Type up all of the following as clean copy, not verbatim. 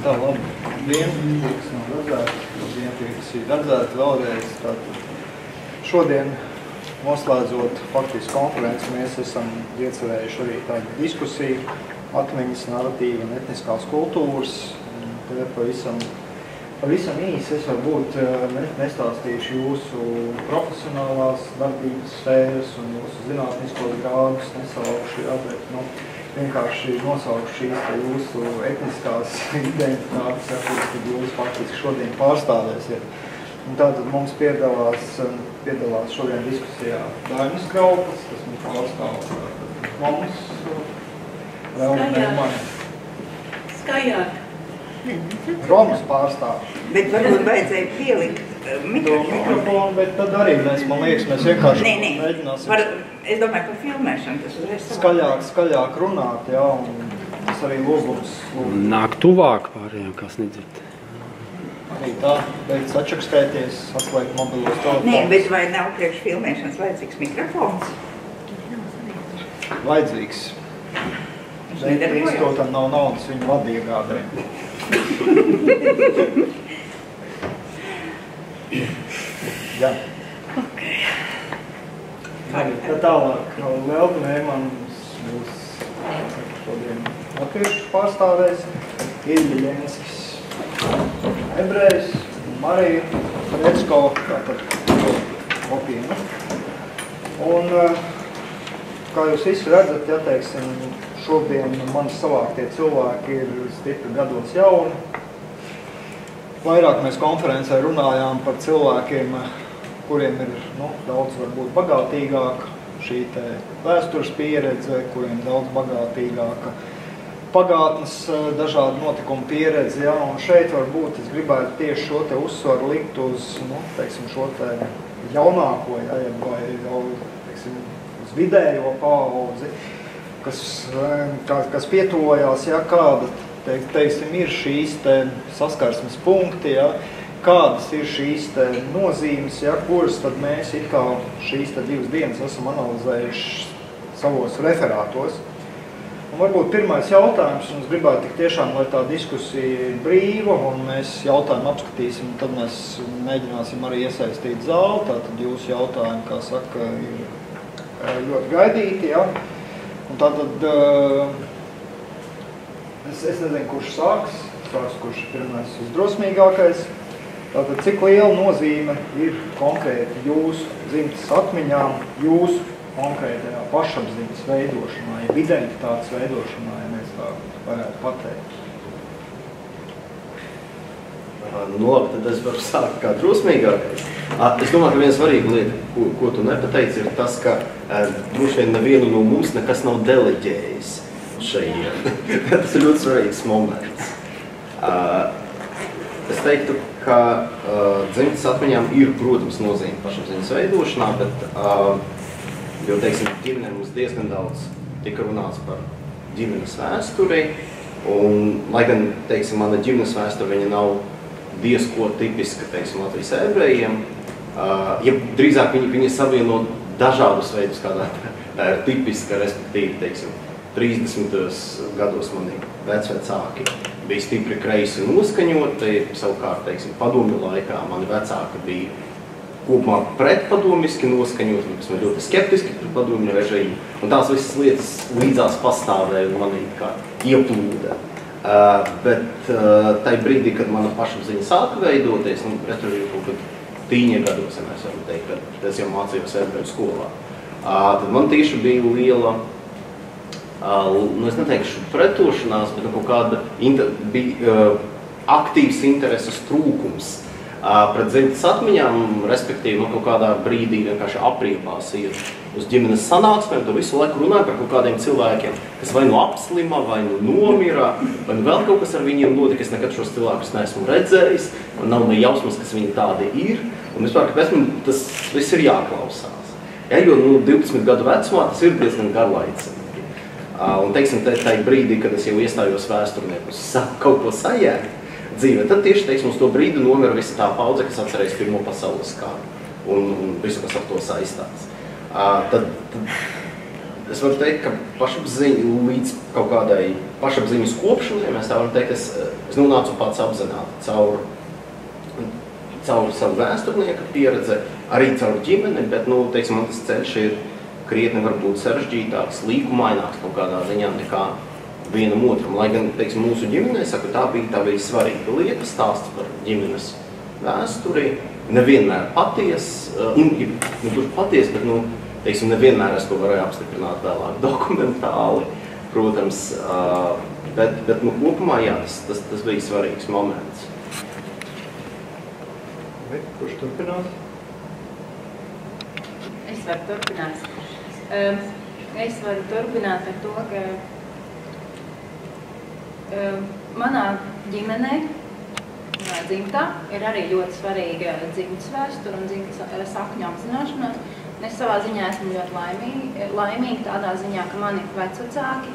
Tā, labi. Dientīgs nav redzēts, dientīgs ir redzēts vēlreiz. Tātad šodien, noslēdzot faktiski konferenci, mēs esam iecerējuši arī tādu diskusiju, atmiņas, narratīva un etniskās kultūras. Te pavisam īsi es varbūt nestāstīšu jūsu profesionālās darbības sfēras un jūsu zinātniskos grādus, nesaukšu, bet, vienkārši nosaukšu šīs jūsu etniskās identitātes, kad jūs faktiski šodien pārstāvēsiet. Un tātad mums piedalās šodien diskusijā Dainis Kraupas, kas mums pārstāv mums, Leona mani. Skajāk. Romas pārstāv. Bet varbūt vajadzēja pielikt mikrofonu, bet tad arī mēs vienkārši mēģināsim. Es domāju, par filmēšanu tas uzreiz Skaļāk runāt, jā, un tas arī lūgums. Nāk tuvāk pārējām, kas nedzird. Arī tā, beidz atčakstēties, atslēgt mobilos telefons. Nē, bet vai nav priekš filmēšanas vajadzīgs mikrofons? Vajadzīgs. Institūtam nav naudas, viņu vada iegādē. Jā. Tā tālāk, Leona Neimans būs šodien latviešu pārstāvēs, Ilja Ļenskis, ebrejs, Marija Recko, tātad Opīna. Un, kā jūs visi redzat, teiksim, šodien mani savāktie cilvēki ir stipri gados jauni. Vairāk mēs konferencē runājām par cilvēkiem, kuriem ir daudz varbūt bagātīgāka šī vēstures pieredze, kuriem daudz bagātīgāka pagātnes dažādu notikumu pieredze. Ja? Un šeit varbūt es gribētu tieši šo uzsvaru likt uz, teiksim, šo jaunāko, ja? Vai jau, teiksim, uz vidējo paudzi, kas pietuvojās, ja? Kāda, teiksim, ir šīs saskarsmes punkti, ja? Kādas ir šīs nozīmes, ja, kuras tad mēs it kā šīs divas dienas esam analizējuši savos referātos. Un varbūt pirmais jautājums, un es gribētu tik tiešām, lai tā diskusija ir brīva, un mēs jautājumu apskatīsim, tad mēs mēģināsim arī iesaistīt zāli, tātad jūsu jautājumi, kā saka, ir ļoti gaidīti, ja. Un tātad, es nezinu, kurš sāks, kurš ir pirmais visdrosmīgākais. Tātad, cik liela nozīme ir konkrēti jūsu dzimtes atmiņām, jūsu konkrētajā pašapziņas veidošanā, ja identitātes veidošanā, ja mēs tā varētu pateikt? Labi, tad es varu sākt kā drosmīgākais. Es domāju, ka viena svarīga lieta, ko tu nepateici, ir tas, ka droši vien nevienu no mums nekas nav deleģējis šeit. Tas ir ļoti svarīgs moments. Es teiktu, ka dzimtes atmiņām ir, protams, nozīme pašapziņas veidošanā, bet, jo, teiksim, ģimenē mums diezgan daudz tika runāts par ģimenes vēsturi, un, lai gan, teiksim, mana ģimenes vēsture, viņa nav diezko tipiska, teiksim, Latvijas ebrejiem, ja drīzāk viņi savieno dažādus veidus, kādā tā ir tipiska, respektīvi, teiksim, 30. gados mani vecvecāki bija stipri kreisi noskaņoti, savukārt, teiksim, padomju laikā mani vecāki bija kopumā pretpadomiski noskaņoti, kas man ļoti skeptiski pret padomju režīmu, un tās visas lietas līdzās pastāvēja un mani kā ieplūda. Bet tai brīdī, kad mana pašapziņa sāka veidoties, respektīvi kaut kad tīņa gados, ja mēs varam teikt, kad es jau mācījos ebreju skolā, tad man tieši bija liela, es neteikšu pretošanās, bet kaut kāda bija aktīvs intereses trūkums pret dzimtes atmiņām, respektīvi, kaut kādā brīdī vienkārši apriepās iet uz ģimenes sanāksmēm, to visu laiku runāja par kaut kādiem cilvēkiem, kas vai nu apslima, vai nu nomira, vai nu vēl kaut kas ar viņiem notika. Es nekad šos cilvēkus neesmu redzējis, man nav ne jausmas, kas viņi tādi ir, un vispār, kāpēc man tas viss ir jāklausās. Ja, jo 12 gadu vecumā tas ir diezgan garlaicīgi. Un, teiksim, tajā brīdī, kad es jau iestājos vēsturnieku, sāku kaut ko sajēgt, dzīve. Tad tieši, teiksim, uz to brīdi nomira visa tā paudze, kas atcerēs Pirmo pasaules karu un visu, kas ar to saistās. Tad es varu teikt, ka pašapziņa līdz kaut kādai pašapziņas kopšanai, mēs tā varam teikt, es nonācu pats apzināti caur savu vēsturnieka pieredzi, arī caur ģimeni, bet, teiksim, man tas ceļš ir krietni varbūt sarežģītāks, līkumaināks kaut kādā ziņā nekā vienam otram. Lai gan, teiksim, mūsu ģimenē, saku, tā bija svarīga lieta, stāsts par ģimenes vēsturi, nevienmēr paties, bet, teiksim, nevienmēr es to varēju apstiprināt vēlāk dokumentāli, protams, bet kopumā, jā, tas bija svarīgs moments. Kurš turpināt? Es varu turpināt. Es varu turpināt ar to, ka manā ģimenē, manā dzimtā, ir arī ļoti svarīga dzimtas vēsture un dzimtas sakņu apzināšanās. Es savā ziņā esmu ļoti laimīga tādā ziņā, ka mani vecvecāki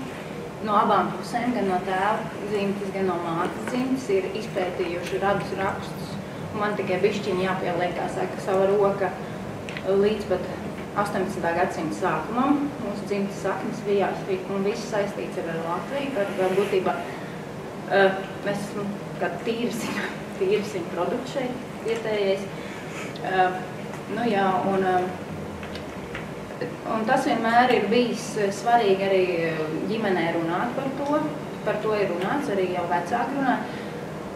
no abām pusēm, gan no tēva dzimtas, gan no mātes dzimtas, ir izpētījuši radus rakstus. Man tikai bišķiņi jāpieliek, kā saka, sava roka līdz pat 18. gadsimta sākumam. Mūsu dzimtas saknes vijās un viss saistīts ar Latviju. Ar būtībā mēs esmu kā tīrsiņu produkts šeit vietējais. Un tas vienmēr ir bijis svarīgi arī ģimenē runāt par to. Par to ir runāts, arī jau vecāki runā.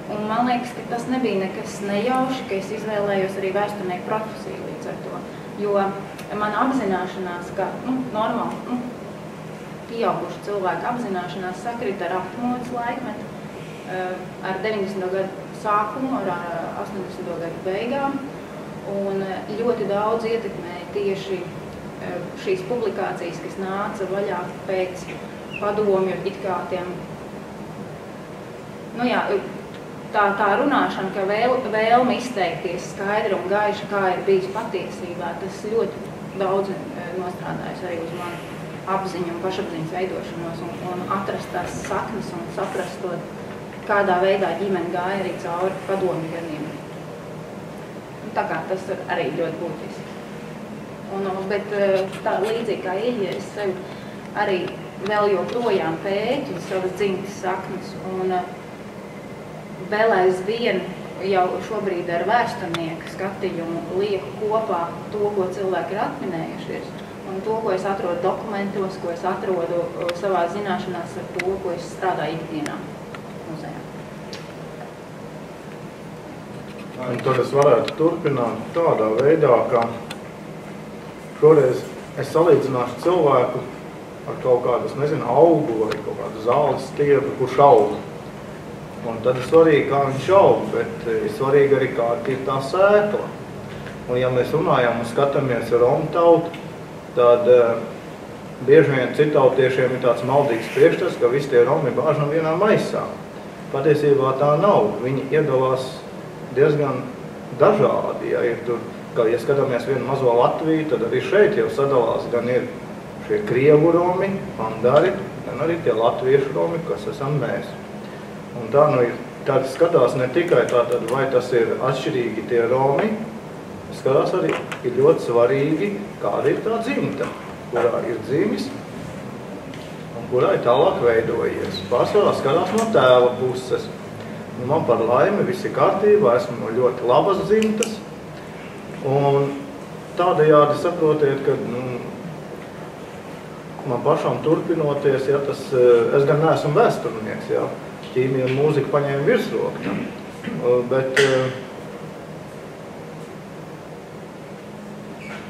Un man liekas, ka tas nebija nekas nejauši, ka es izvēlējos arī vēsturnieku profesiju līdz ar to. Jo mana apzināšanās, ka normāli pieauguši cilvēku apzināšanās sakrit ar apmodas laikmetu, ar 90. gadu sākumu, ar 80. gadu beigām. Un ļoti daudz ietekmēja tieši šīs publikācijas, kas nāca vaļā pēc padomju it kā tiem, tā runāšana, ka vēlme izteikties skaidri un gaiši, kā ir bijis patiesībā, tas ļoti daudz nostrādājas arī uz manu apziņu un pašapziņas veidošanos un atrast tās saknes un saprast to, kādā veidā ģimene gāja arī cauri padomju gadiem. Tā kā tas ir arī ļoti būtiski. Bet tā līdzīgi kā Ilja, es sev arī vēl joprojām pētu savas dzimtas saknes un vēl aizvien jau šobrīd ar vēsturnieku skatījumu lieku kopā to, ko cilvēki ir atminējušies, un to, ko es atrodu dokumentos, ko es atrodu savā zināšanās ar to, ko es strādāju ikdienā muzejā. Un tad es varētu turpināt tādā veidā, ka šoreiz es salīdzināšu cilvēku ar kaut kādu, augu vai kaut kādu zāles stiebu, kurš aug. Un tad ir svarīgi, kā viņš aug, bet ir svarīgi arī, kāda ir tā sēkla. Un ja mēs runājam un skatāmies ar romu tautu, tad bieži vien citautiešiem ir tāds maldīgs priekšstats, ka visi tie romi bāžam vienā maisā. Patiesībā tā nav. Viņi iedalās diezgan dažādi. Ja skatāmies vienu mazo Latviju, tad arī šeit jau sadalās gan ir šie krievu romi, pandari, gan arī tie latviešu romi, kas esam mēs. Un tā skatās ne tikai tātad, vai tas ir atšķirīgi tie romi, skatās arī, ir ļoti svarīgi, kāda ir tā dzimta, kurā ir dzimis un kurā ir tālāk veidojies. Pārsvarā skatās no tēva puses. Un man par laimi viss ir kārtībā, esmu no ļoti labas dzimtas. Un tādējādi saprotiet, ka man pašam turpinoties, es gan neesmu vēsturnieks, ķīmija un mūzika paņēma virsroku. Bet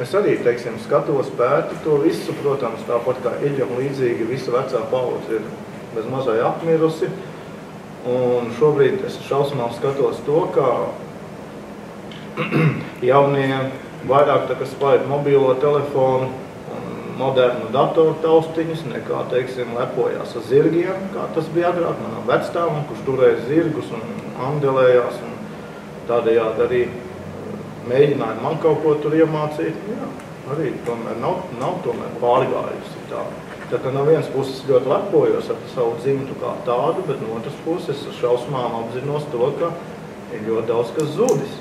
es arī, skatos, pētu to visu, protams, tāpat kā Iļam līdzīgi, visa vecā paudze ir bez mazai apmirusi. Un šobrīd es šausmām skatos to, ka jaunie vairāk spēj mobilo telefonu modernu datoru taustiņus, nekā, lepojās ar zirgiem, kā tas bija agrāk manam vecstāvam, kurš turēja zirgus un andelējās, un tādējādi arī mēģināja man kaut ko tur iemācīt. Jā, arī tomēr nav tomēr pārgājusi tā. Tā kā no vienas puses ļoti lepojos ar savu dzimtu kā tādu, bet no otras puses ar šausmām apzinos to, ka ir ļoti daudz kas zudis.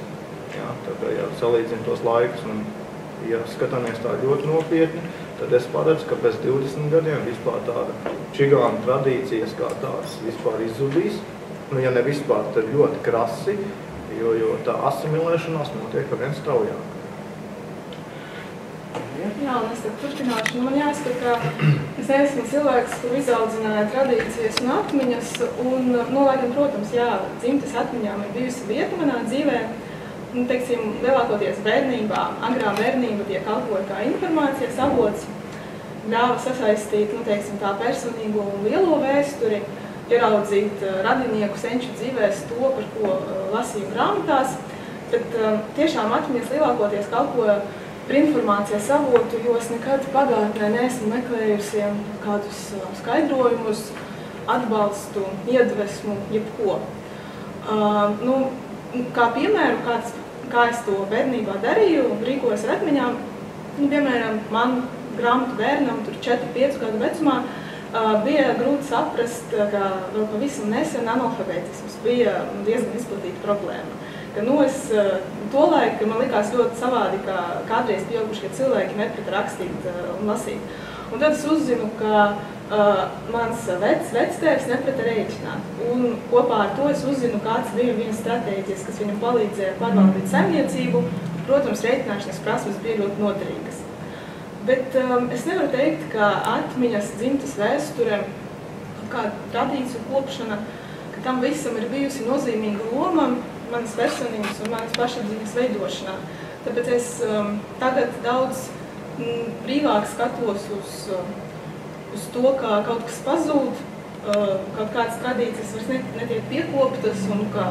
Jā, tā kā, ja salīdzinu tos laikus un ja skatāmies tā ļoti nopietni, tad es paredzu, ka pēc 20 gadiem vispār tāda čigānu tradīcijas kā tādas vispār izzudīs. Nu, ja ne vispār, tad ļoti krasi, jo tā asimilēšanās notiek ar vien straujāk. Jā, un es tad turpināšu. Man jāsaka, ka es neesmu cilvēks, kur izaudzināja tradīcijas un atmiņas, un, laikam, protams, jā, dzimtes atmiņām ir bijusi vieta manā dzīvē. Un, teiksim, lielākoties bērnībā, agrā bērnība tie kalpoja kā informācijas avots, ļāva sasaistīt, teiksim, tā personīgo un lielo vēsturi, ieraudzīt radinieku senču dzīvēs to, par ko lasīju grāmatās, bet tiešām atmiņas lielākoties kalpoja par informācijas avotu, jo es nekad pagātnē neesmu meklējusi kādus skaidrojumus, atbalstu, iedvesmu, jebko. Kā piemēru, kā es to bērnībā darīju, rīkojos ar atmiņām, piemēram, man grāmatu bērnam, tur 4-5 gadu vecumā, bija grūti saprast, ka vēl pavisam nesen analfabētisms bija diezgan izplatīta problēma. Es tolaik man likās ļoti savādi, ka kādreiz pieaugušie cilvēki neprata rakstīt un lasīt. Un tad es uzzinu, ka mans vectēvs neprata rēķināt. Un kopā ar to es uzzinu, kāds bija viens stratēģis, kas viņam palīdzēja pārvaldīt saimniecību. Protams, rēķināšanas prasmes bija ļoti noderīgas. Bet es nevaru teikt, ka atmiņas, dzimtas vēsture, kāda tradīciju kopšana, ka tam visam ir bijusi nozīmīga loma manas personības un manas pašapziņas veidošanā. Tāpēc es tagad daudz brīvāk skatos uz to, ka kaut kas pazūd, kaut kādas tradīcijas vairs netiek piekoptas un ka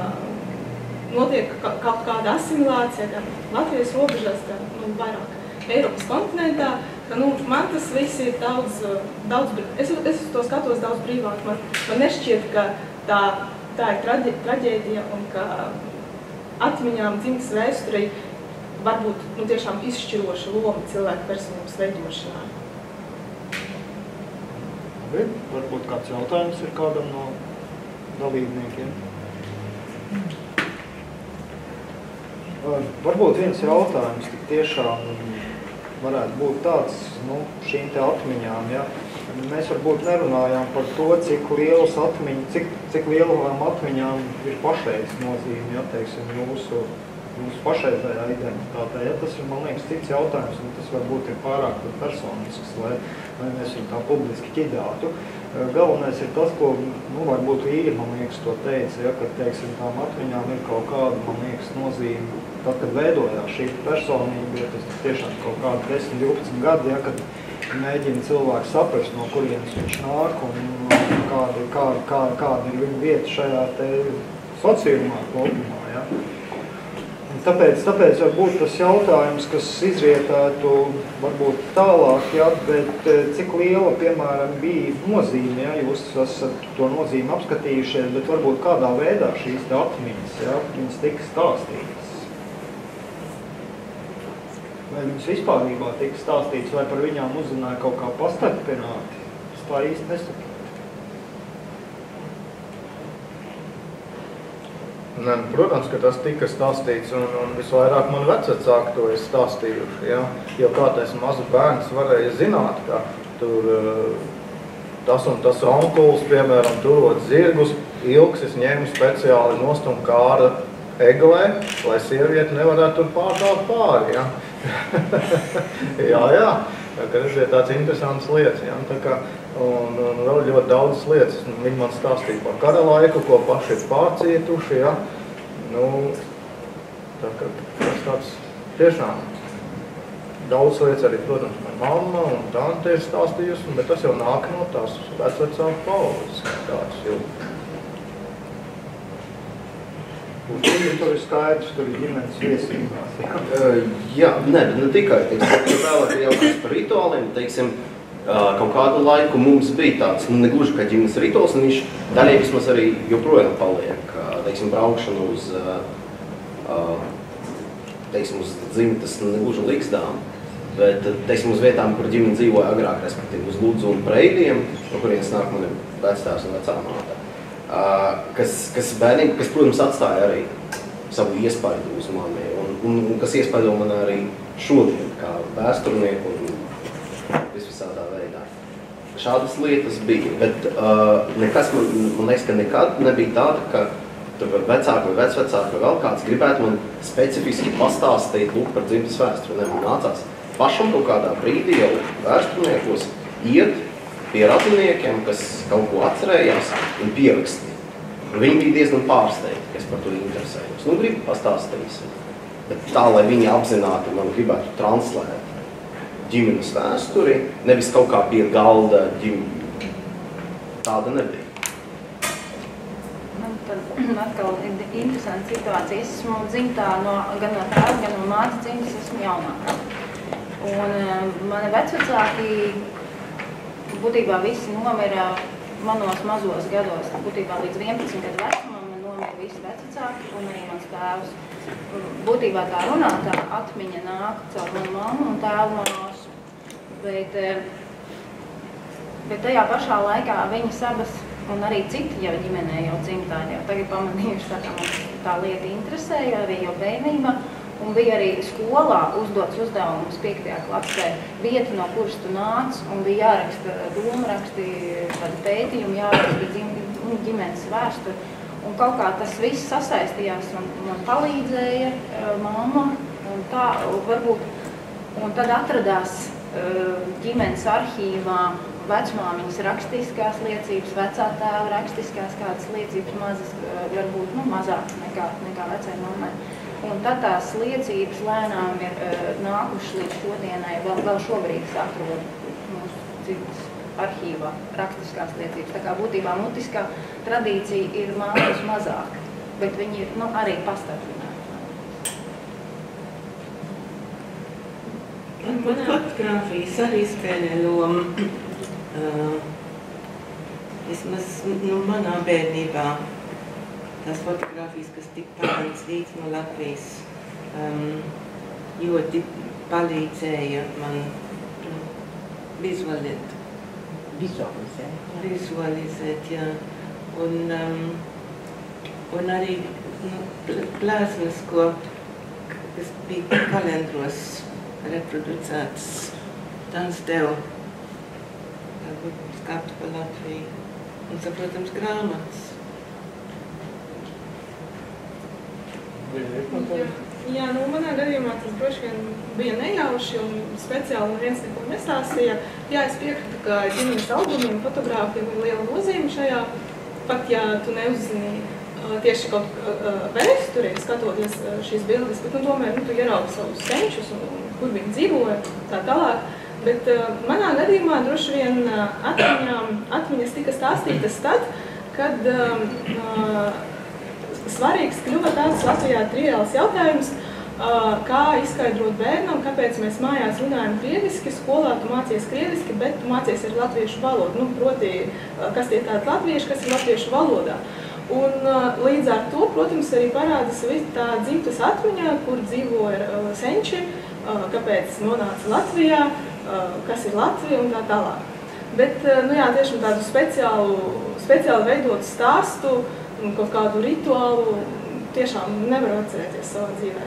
notiek kaut kāda asimilācija gan Latvijas robežās, gan vairāk Eiropas kontinentā, ka man tas viss ir daudz es uz to skatos daudz brīvāk. Man nešķiet, ka tā ir traģēdija un ka atmiņām dzimtas vēsturei var būt tiešām izšķiroša loma cilvēku personības veidošanā. Varbūt kāds jautājums ir kādam no dalībniekiem. Varbūt viens jautājums tik tiešām varētu būt tāds, šīm te atmiņām, ja? Mēs varbūt nerunājām par to, cik lielām atmiņām ir pašreiz nozīme, ja, teiksim, jūsu pašreizējā identitātē. Ja, tas ir, man liekas, cits jautājums, un tas varbūt ir pārāk personisks, lai mēs viņu tā publiski ķidātu. Galvenais ir tas, ko, varbūt Līga, man liekas, to teica, ja, ka, teiksim, tām atmiņām ir kaut kāda, man liekas, nozīme, tad, kad veidojās šī personība, ja tas tiešām kaut kādi 10-12 gadi, ja, kad mēģina cilvēku saprast, no kurienes viņš nāk un kāda ir viņa vieta šajā te sociumā kopumā. Ja? Tāpēc varbūt tas jautājums, kas izrietētu varbūt tālāk, ja, bet cik liela, piemēram, bija nozīme, ja, jūs esat to nozīmi apskatījušies, bet varbūt kādā veidā šīs atmiņas, ja, viņas tika stāstītas. Vai viņas vispārībā tika stāstīts, vai par viņām uzzināja kaut kā pastarpināti? Es tā īsti nesaprotu. Protams, ka tas tika stāstīts, un visvairāk man vecvecāki to ir stāstījuši. Ja? Jo kā tas mazu bērns varēja zināt, ka tur tas un tas onkuls, piemēram, turot zirgus, ilgsis ņēma speciāli nostum kāra eglē, lai sievieti nevarētu tur pārdāt pāri. Ja? jā, ka tas ir tāds interesants lietas. Ja? Tā kā, un vēl ļoti daudzas lietas. Viņi man stāstīja par kara laiku, ko paši ir pārcietuši. Ja? Tā kā tas tāds tiešām daudz lietas arī, protams, man mamma un tante ir stāstījusi, bet tas jau nāk no tās vecvecāku paudzes. Tāds jau. Tur ir skaidrs, tur ir ģimenes viesībās. Jā, ne tikai. Tālāk ir jautājums par rituāliem. Teiksim, kaut kādu laiku mums bija tāds, negluži kā ģimenes rituāls, un viņš daļai vismaz arī joprojām paliek. Teiksim, braukšanu uz dzimtas negluži likstām. Bet, teiksim, uz vietām, kur ģimene dzīvoja agrāk, respektīvi uz Ludzu un Preidiem, no kurienes nāk mani vectēvs un vecā māte, kas bērniem, kas, protams, atstāja arī savu iespaidu uz mani, un kas iespaido man arī šodien, kā vēsturnieku un visvisādā veidā. Šādas lietas bija, bet nekas, man liekas, ka nekad nebija tāda, ka tur vecāki vai vecvecāki vai vēl kāds gribētu man specifiski pastāstīt par dzimtas vēsturi. Man nācās pašam kaut kādā brīdī jau vēsturniekos iet pie radiniekiem, kas kaut ko atcerējās un pierakstīja. Viņi bija diezgan pārsteigti, kas par to interesējos. Nu, gribu pastāstīt, bet tā, lai viņi apzināti man gribētu translēt ģimenes vēsturi, nevis kaut kā pie galda ģimene. Tāda nebija. Man atkal ir interesanta situācija. Es esmu dzimtā gan no tēva, gan no mātes dzimtas, esmu jaunākā. Un mani vecvecāki būtībā visi nomira manos mazos gados, būtībā līdz 11 gadu vecumam nomira visi vecvecāki un arī mans tēvs. Būtībā tā runātā atmiņa nāk caur manu mammu un tēvu māsu, bet tajā pašā laikā viņas abas un arī citi jau ģimenē jau dzimtāji jau tagad pamanījuši, tā kā mums tā lieta interesēja arī jau bērnībā. Un bija arī skolā uzdots uzdevums 5. klasē vieta, no kuras tu nāc, un bija jāraksta domraksti, tādi pētījumi, jāraksta ģimenes vēsturi. Un kaut kā tas viss sasaistījās un man palīdzēja mamma, un tā varbūt. Un tad atradās ģimenes arhīvā vecmāmiņas rakstiskās liecības, vecā tēva rakstiskās kādas liecības mazas, varbūt mazākas nekā vecai mammai. Un tad tās liecības lēnām ir nākušas līdz šodienai, vēl šobrīd es atrodu mūsu dzimtas arhīvā rakstiskās liecības. Tā kā būtībā mutiskā tradīcija ir mājas mazāk, bet viņi ir arī pastarpināti. Fotogrāfijas arī spēlē lomu. Vismaz manā bērnībā. Tās fotogrāfijas, kas tika pārādīts no Latvijas, ļoti palīdzēja man vizualizēt, jā. Un arī plāsmas, kas bija kalendros reproducētas, tās tev skatu pa Latviju. Un, saprotams, grāmatas. Jā, manā gadījumā tas droši vien bija nejauši un speciāli neviens neko nestāstīja. Jā, es piekrītu, ka ģimenes albumiem fotogrāfiem ir liela nozīme šajā, pat ja tu neuzzini tieši kaut vēsturi, skatoties šīs bildes, bet tomēr tu ieraugi savus senčus un kur viņi dzīvoja, tā tālāk. Bet manā gadījumā droši vien atmiņas tika stāstītas tad, kad svarīgs kļuva tāds Latvijā triviāls jautājums, kā izskaidrot bērnam, kāpēc mēs mājās runājam krieviski, skolā tu mācies krieviski, bet tu mācies ar latviešu valodu. Proti, kas tie tādi latvieši, kas ir latviešu valodā. Un līdz ar to, protams, arī parādās tā dzimtas atmiņā, kur dzīvoja senči, kāpēc nonāca Latvijā, kas ir Latvija un tā tālāk. Bet, tiešām tādu speciāli veidotu stāstu, kaut kādu rituālu tiešām nevaru atcerēties savā dzīvē.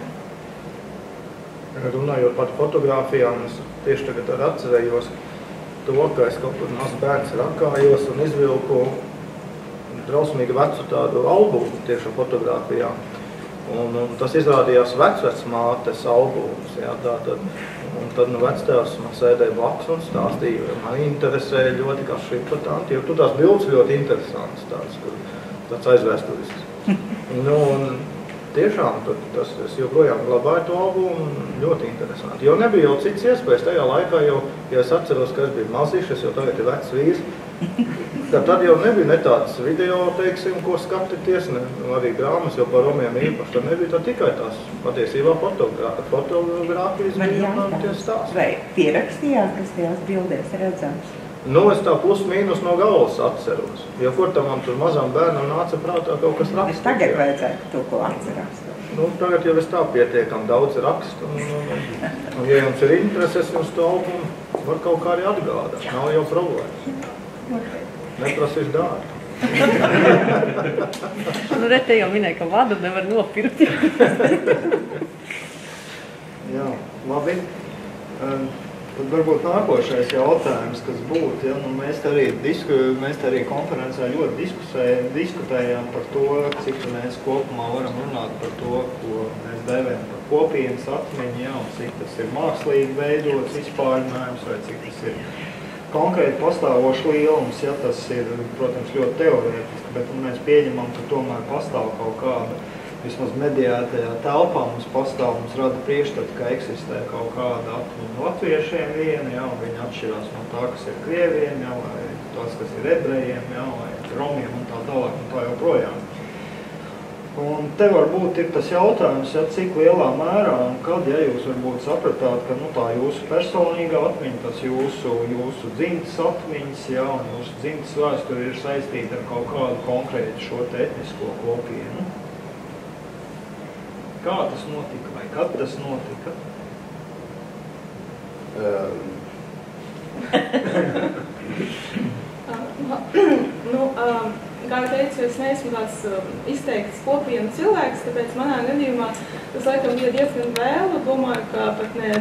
Runājot par fotogrāfijām, es tieši tagad atcerējos to, ka es kaut kur mazs bērns rakājos un izvilku drausmīgi vecu tādu albumu tieši fotogrāfijām. Un tas izrādījās vecvecmātes albums. Jā, un tad vectēvs man sēdēja blakus un stāstīja, jo man interesēja ļoti kā šī patanti, jo tur tās bildes ļoti interesantas tāds aizvēsturisks. Un tiešām es joprojām glabāju to albumu ļoti interesanti. Jo nebija jau cits iespējas tajā laikā, jo es atceros, ka es biju mazišs, es jau tagad ir vecs vīrs. Tad jau nebija ne tāds video, teiksim, ko skatīties, arī grāmas, jo par romiem īpaši. Tad nebija tā tikai tās patiesībā fotogrāfijas bija tie stāsti. Vai pierakstījāt, kas tajās bildēs redzams? Es tā plus mīnus no galvas atceros. Jo kur tam man tur mazam bērnam nāca prātā kaut kas rakstīts. Tagad vajadzētu to, ko atcerās. Nu, tagad jau es tā pietiekam daudz rakstu, un ja jums ir intereses, jums to albumu var kaut kā arī atgādāt. Nav jau problēmas. Neprasīšu dārgi. Nu, te jau minēja, ka vadu nevar nopirkt. Jā, labi. Tad varbūt nākošais jautājums, kas būtu, ja, nu, mēs arī konferencē ļoti diskutējām par to, cik mēs kopumā varam runāt par to, ko mēs dēvējam par kopienas atmiņu, ja, un cik tas ir mākslīgi veidots izpārinājums, vai cik tas ir konkrēti pastāvošs lielums, ja tas ir, protams, ļoti teorētiski, bet mēs pieņemam, ka tomēr pastāv kaut kāda, vismaz mediētajā telpā mums pastāv, mums rada priekšstatu, ka eksistē kaut kāda atmiņa latviešiem viena, ja, un viņi atšķirās no tā, kas ir krieviem, ja, vai tās, kas ir ebrejiem, ja, vai romiem un tā tālāk un tā joprojām. Un te varbūt ir tas jautājums, ja, cik lielā mērā un kad, ja jūs varbūt sapratāt, ka nu, tā jūsu personīgā atmiņa, tas jūsu dzimtas atmiņas, ja, un jūsu dzimtas vēsturi ir saistīta ar kaut kādu konkrētu šo te etnisko kopienu. Kā tas notika vai kad tas notika? Kā jau teicu, es neesmu tāds izteikts kopienu cilvēks, tāpēc manā gadījumā tas laikam bija diezgan vēlu. Domāju, ka pat ne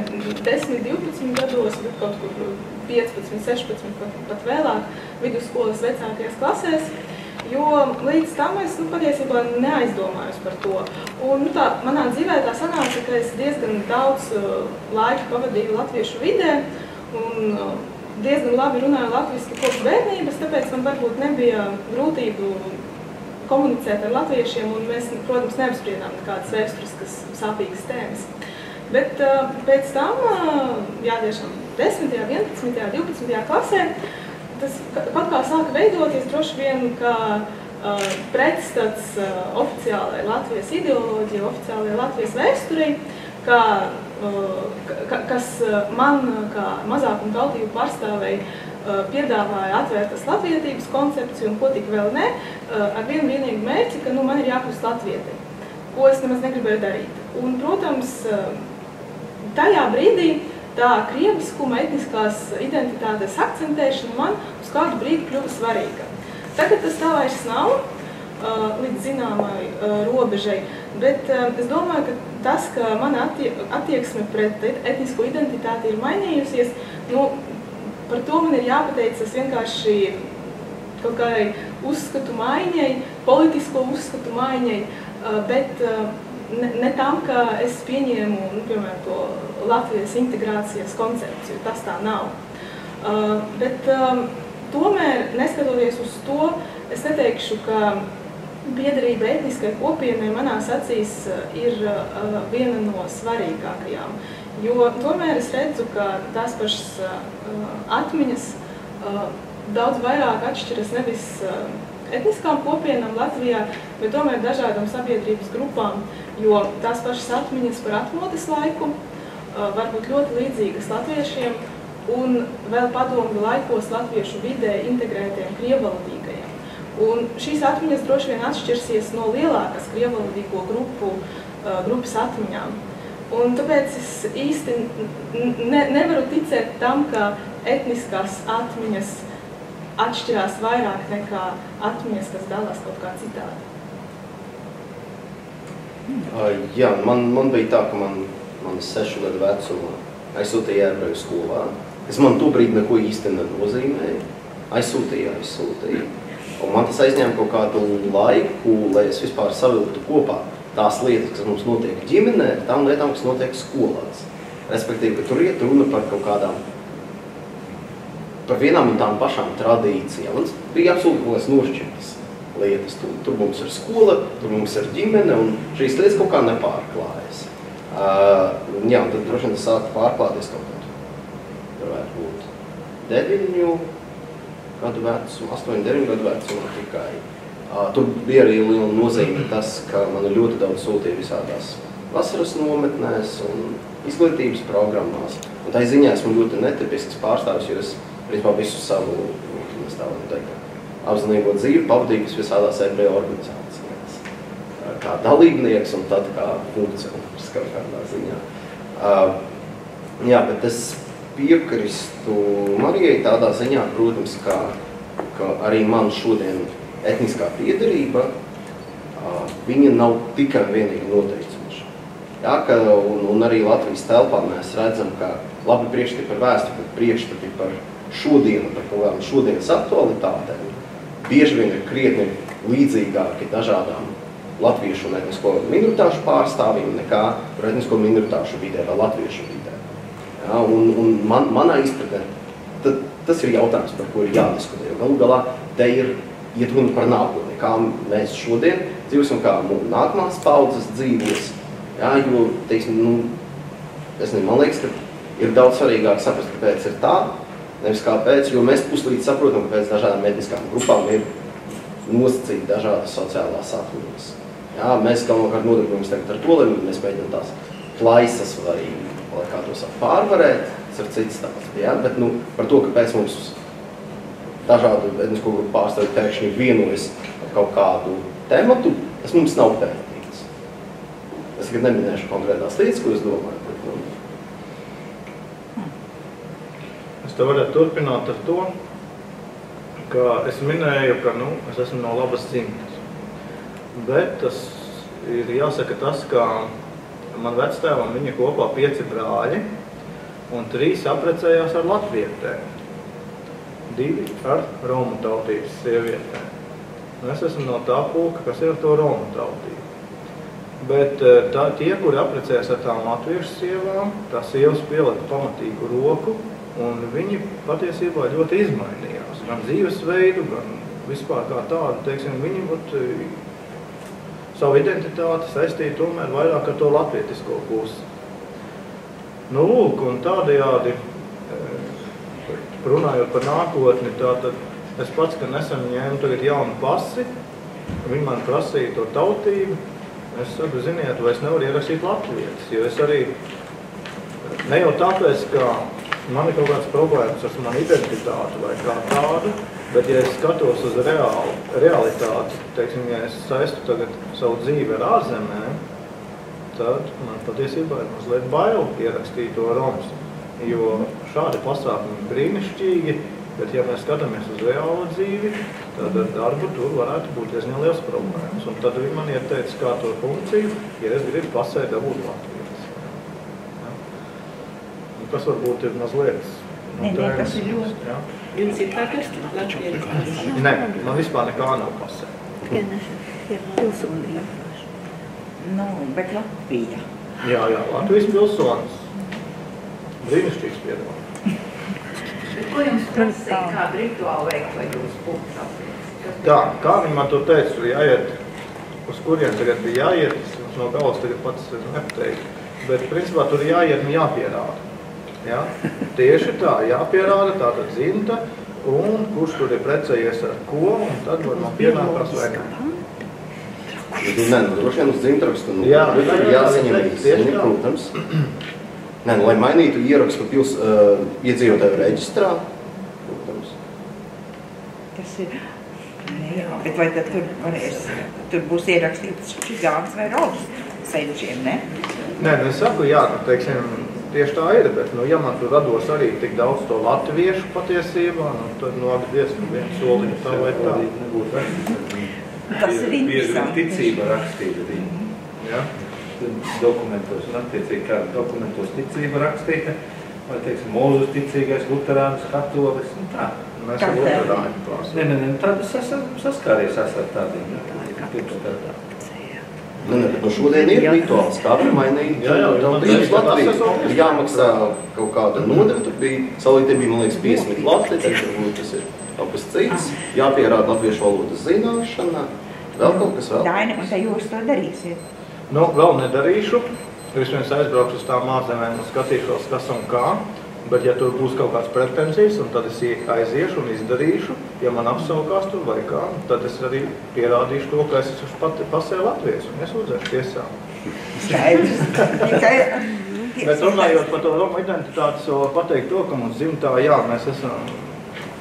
10, 12 gados, bet kaut kur 15, 16, pat vēlāk vidusskolas vecākajās klasēs. Jo līdz tam es patiesībā neaizdomājos par to. Un tā, manā dzīvē tā sanāca, ka es diezgan daudz laika pavadīju latviešu vidē un diezgan labi runāju latviski kopš bērnības, tāpēc man varbūt nebija grūtību komunicēt ar latviešiem, un mēs, protams, neapspriedām nekādas vēsturiskas sāpīgas tēmas. Bet pēc tam, jā, tiešām 10., 11., 12. klasē, tas kaut kā sāka veidoties droši vien, ka pretstats oficiālai Latvijas ideoloģija, oficiālai Latvijas vēsturei, kas man, kā mazākumu tautību pārstāvēji, piedāvāja atvērtas latvietības koncepciju un ko tik vēl ne, ar vienu vienīgu mērķi, ka man ir jākļūst latvieti, ko es nemaz negribēju darīt. Un, protams, tajā brīdī tā krieviskuma, etniskās identitātes akcentēšana man uz kādu brīdi kļuva svarīga. Tagad tas tā vairs nav līdz zināmai robežai, bet es domāju, ka tas, ka mana attieksme pret etnisko identitāti ir mainījusies, par to man ir jāpateicas vienkārši kaut kādai uzskatu maiņai, politisko uzskatu maiņai, bet ne tam, ka es pieņēmu, piemēram, to Latvijas integrācijas koncepciju, tas tā nav. Bet tomēr, neskatoties uz to, es neteikšu, ka piederība etniskai kopienai manās acīs ir viena no svarīgākajām, jo tomēr es redzu, ka tās pašas atmiņas daudz vairāk atšķiras nevis etniskām kopienām Latvijā, bet tomēr dažādām sabiedrības grupām, jo tās pašas atmiņas par atmodas laiku var būt ļoti līdzīgas latviešiem un vēl padomju laikos latviešu vidē integrētiem krievalodīgajiem. Un šīs atmiņas droši vien atšķirsies no lielākas krievalodīgo grupas atmiņām. Un tāpēc es īsti nevaru ticēt tam, ka etniskās atmiņas atšķirās vairāk nekā atmiņas, kas dalās kaut kā citādi. Jā, man bija tā, ka man 6 gadu vecumā aizsūtīja ebreju skolā. Man to brīdi neko īsti nenozīmēja. Aizsūtīja. Un man tas aizņēma kaut kādu laiku, lai es vispār savilktu kopā tās lietas, kas mums notiek ģimenē, tām lietām, kas notiek skolās. Respektīvi, ka tur iet runa par kaut kādām, par vienām un tām pašām tradīcijām. Man bija absolūti kaut kādas nošķirtas lietas. Tur mums ir skola, tur mums ir ģimene, un šīs lietas kaut kā nepārklājas. Jā, un tad droši vien tas sāka pārklāties kaut kādu. Tur varētu būt 9 gadu vecumā, 8, 9 gadu vecumā tikai. Tur bija arī liela nozīme tas, ka man ļoti daudz sūtīja visādās vasaras nometnēs un izglītības programmās. Un tā ziņā esmu ļoti netipisks pārstāvis, jo es principā visu savu, apzinīgo dzīvi pavadīju visādās ebreju organizācijās. Kā kā dalībnieks un tad kā funkcionārs kaut kādā ziņā. Jā, bet es piekristu Marijai tādā ziņā, protams, ka arī man šodien etniskā piederība, viņa nav tikai vienīgi noteicoša. Jā, un arī Latvijas telpā mēs redzam, ka labi priekšstati par vēsturi, bet priekšstati par šodienu, par kaut kādām šodienas aktualitātēm, bieži vien ir krietni līdzīgāki dažādām latviešu un etnisko minoritāšu pārstāvjiem nekā par etnisko minoritāšu vidē vai latviešu vidē. Ja, un manā izpratnē tas ir jautājums, par ko ir jādiskutē. Galu galā te ir iet runa par nākotni, kā mēs šodien dzīvosim, kā nākamās paudzes dzīvos. Ja, jo, teiksim, es nezinu, man liekas, ka ir daudz svarīgāk saprast, kāpēc ir tā, nevis kāpēc, jo mēs puslīdz saprotam, ka pēc dažādām etniskām grupām ir nosacīti dažādas sociālās atmiņas. Jā, mēs galvenokārt nodarbojamies tagad ar to, lai mēs mēģinām tās plaisas vai kā to saka, pārvarēt, tas ir cits stāsts. Jā, bet par to, kāpēc mums dažādu etnisko grupu pārstāvji pēkšņi vienojas ar kaut kādu tematu, tas mums nav pētīts. Es tagad neminēšu konkrētās lietas, ko es domāju. Es te varētu turpināt ar to, ka es minēju, ka es esmu no labas dzimtas. Bet tas ir jāsaka tas, ka man vectēvam viņa kopā 5 brāļi un 3 apprecējās ar latvietēm. 2 ar romu tautības sievietēm. Es esmu no tā pulka, kas ir ar to romu tautību. Bet tie, kuri apprecējās ar tām latviešu sievām, tās sievas pielika pamatīgu roku, un viņi patiesībā ļoti izmainījās. Gan dzīvesveidu, gan vispār kā tādu, teiksim, viņi savu identitāti saistīja tomēr vairāk ar to latvietisko pusi. Lūk, un tādējādi, runājot par nākotni, tātad es pats, ka nesen ņēmu tagad jaunu pasi, viņi man prasīja to tautību, es saku, ziniet, vai es nevaru ierakstīt latvietis, jo es arī, ne jau tāpēc, ka man ir kaut kāds problēmas ar manu identitāti vai kā tādu, bet ja es skatos uz realitāti, teiksim, ja es saistu tagad savu dzīvi ar ārzemēm, tad man patiesībā ir mazliet bail ierakstīt to romus, jo šādi pasākumi ir brīnišķīgi, bet ja mēs skatāmies uz reālo dzīvi, tad ar darbu tur varētu būt diezgan liels problēmas. Un tad viņi man ieteica, kā to funkciju, ja es gribu pasē dabūt latvietis. Ja? Un tas varbūt ir mazliet tas ir ļoti. Jums ir tā latvietis? Nē, man vispār nekā nav pasē. Ir pilsonība. Bet Latvija. Jā, Latvijas pilsonis. Brīnišķīgs piedāvājums. Ko jums prasīja, kādu rituālu veikt, lai jūs būtu latvietis? Tā, kā viņi man to teica, tur jāiet, uz kuriem tagad bija jāiet, no galvas tagad pats nepateiktu, bet principā tur jāiet un jāpierāda. Ja? Tieši tā, jāpierāda tātad dzimta, un kurš tur ir precējies ar ko, un tad var man pienākās vai ne. Nē, droši vien uz dzimtrakstu, jāsaņem visi, protams. Nē, lai mainītu ierakstu iedzīvotāju reģistrā, protams. Tas ir, jā, bet vai tad tur būs ierakstīts čigāns vai rodas ceļšiem, ne? Nē, es saku, jā, teiksim, tieši tā ir, bet, ja man tur rados arī tik daudz to latviešu patiesībā, tad diezgan viens soliņu tā vai tā. Tas ir interesanti. Ticība rakstīta viņa. Jā. Dokumentos, un attiecīgi kāda dokumentos ticība rakstīta, vai, teiksim, mūzus ticīgais, luterāns, katolis, un tā. Mēs ar luterāņu klāsim. Nē, tādu saskāries ar tādiem. Bet šodien ir rituāls, kā var mainīt tautības Latviju. Ir jāmaksā kaut kāda nodeva, tur bija, salītē bija, man liekas, 50 Latvijas, tas ir kaut kas cits, jāpierāda latviešu valodas zināšana, vēl kaut kas vēl. Daini, un te jūs to darīsiet? Vēl nedarīšu. Vispirms aizbraukšu uz tām ārzemēm un skatīšos, kas un kā. Bet, ja tur būs kaut kāds pretenzijas, un tad es aiziešu un izdarīšu, ja man apsaukās tur vai kā, tad es arī pierādīšu to, ka es esmu pasē latvietis un iesūdzēšu tiesā. Skaidrs. Bet runājot par to romu identitāti, var pateikt to, ka mums dzimtā, jā, mēs esam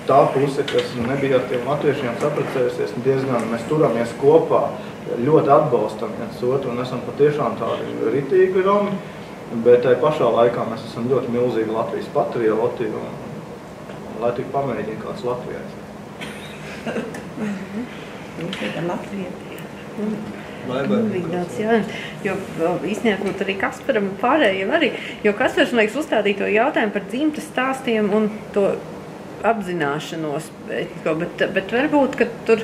tā puse, kas nebija ar tiem latviešiem saprecējusies, diezgan mēs turamies kopā. ļoti atbalstam viens otru un esam patiešām tādi ritīgi romi, bet tai pašā laikā mēs esam ļoti milzīgi Latvijas patrioti un lai tik pamēģina kāds Latvijas. Tāds jautājums, jo īstenībā būtu arī Kasparam un pārējiem arī, jo Kaspars, man liekas, uzstādīja to jautājumu par dzimtas stāstiem un to apzināšanos, bet varbūt, ka tur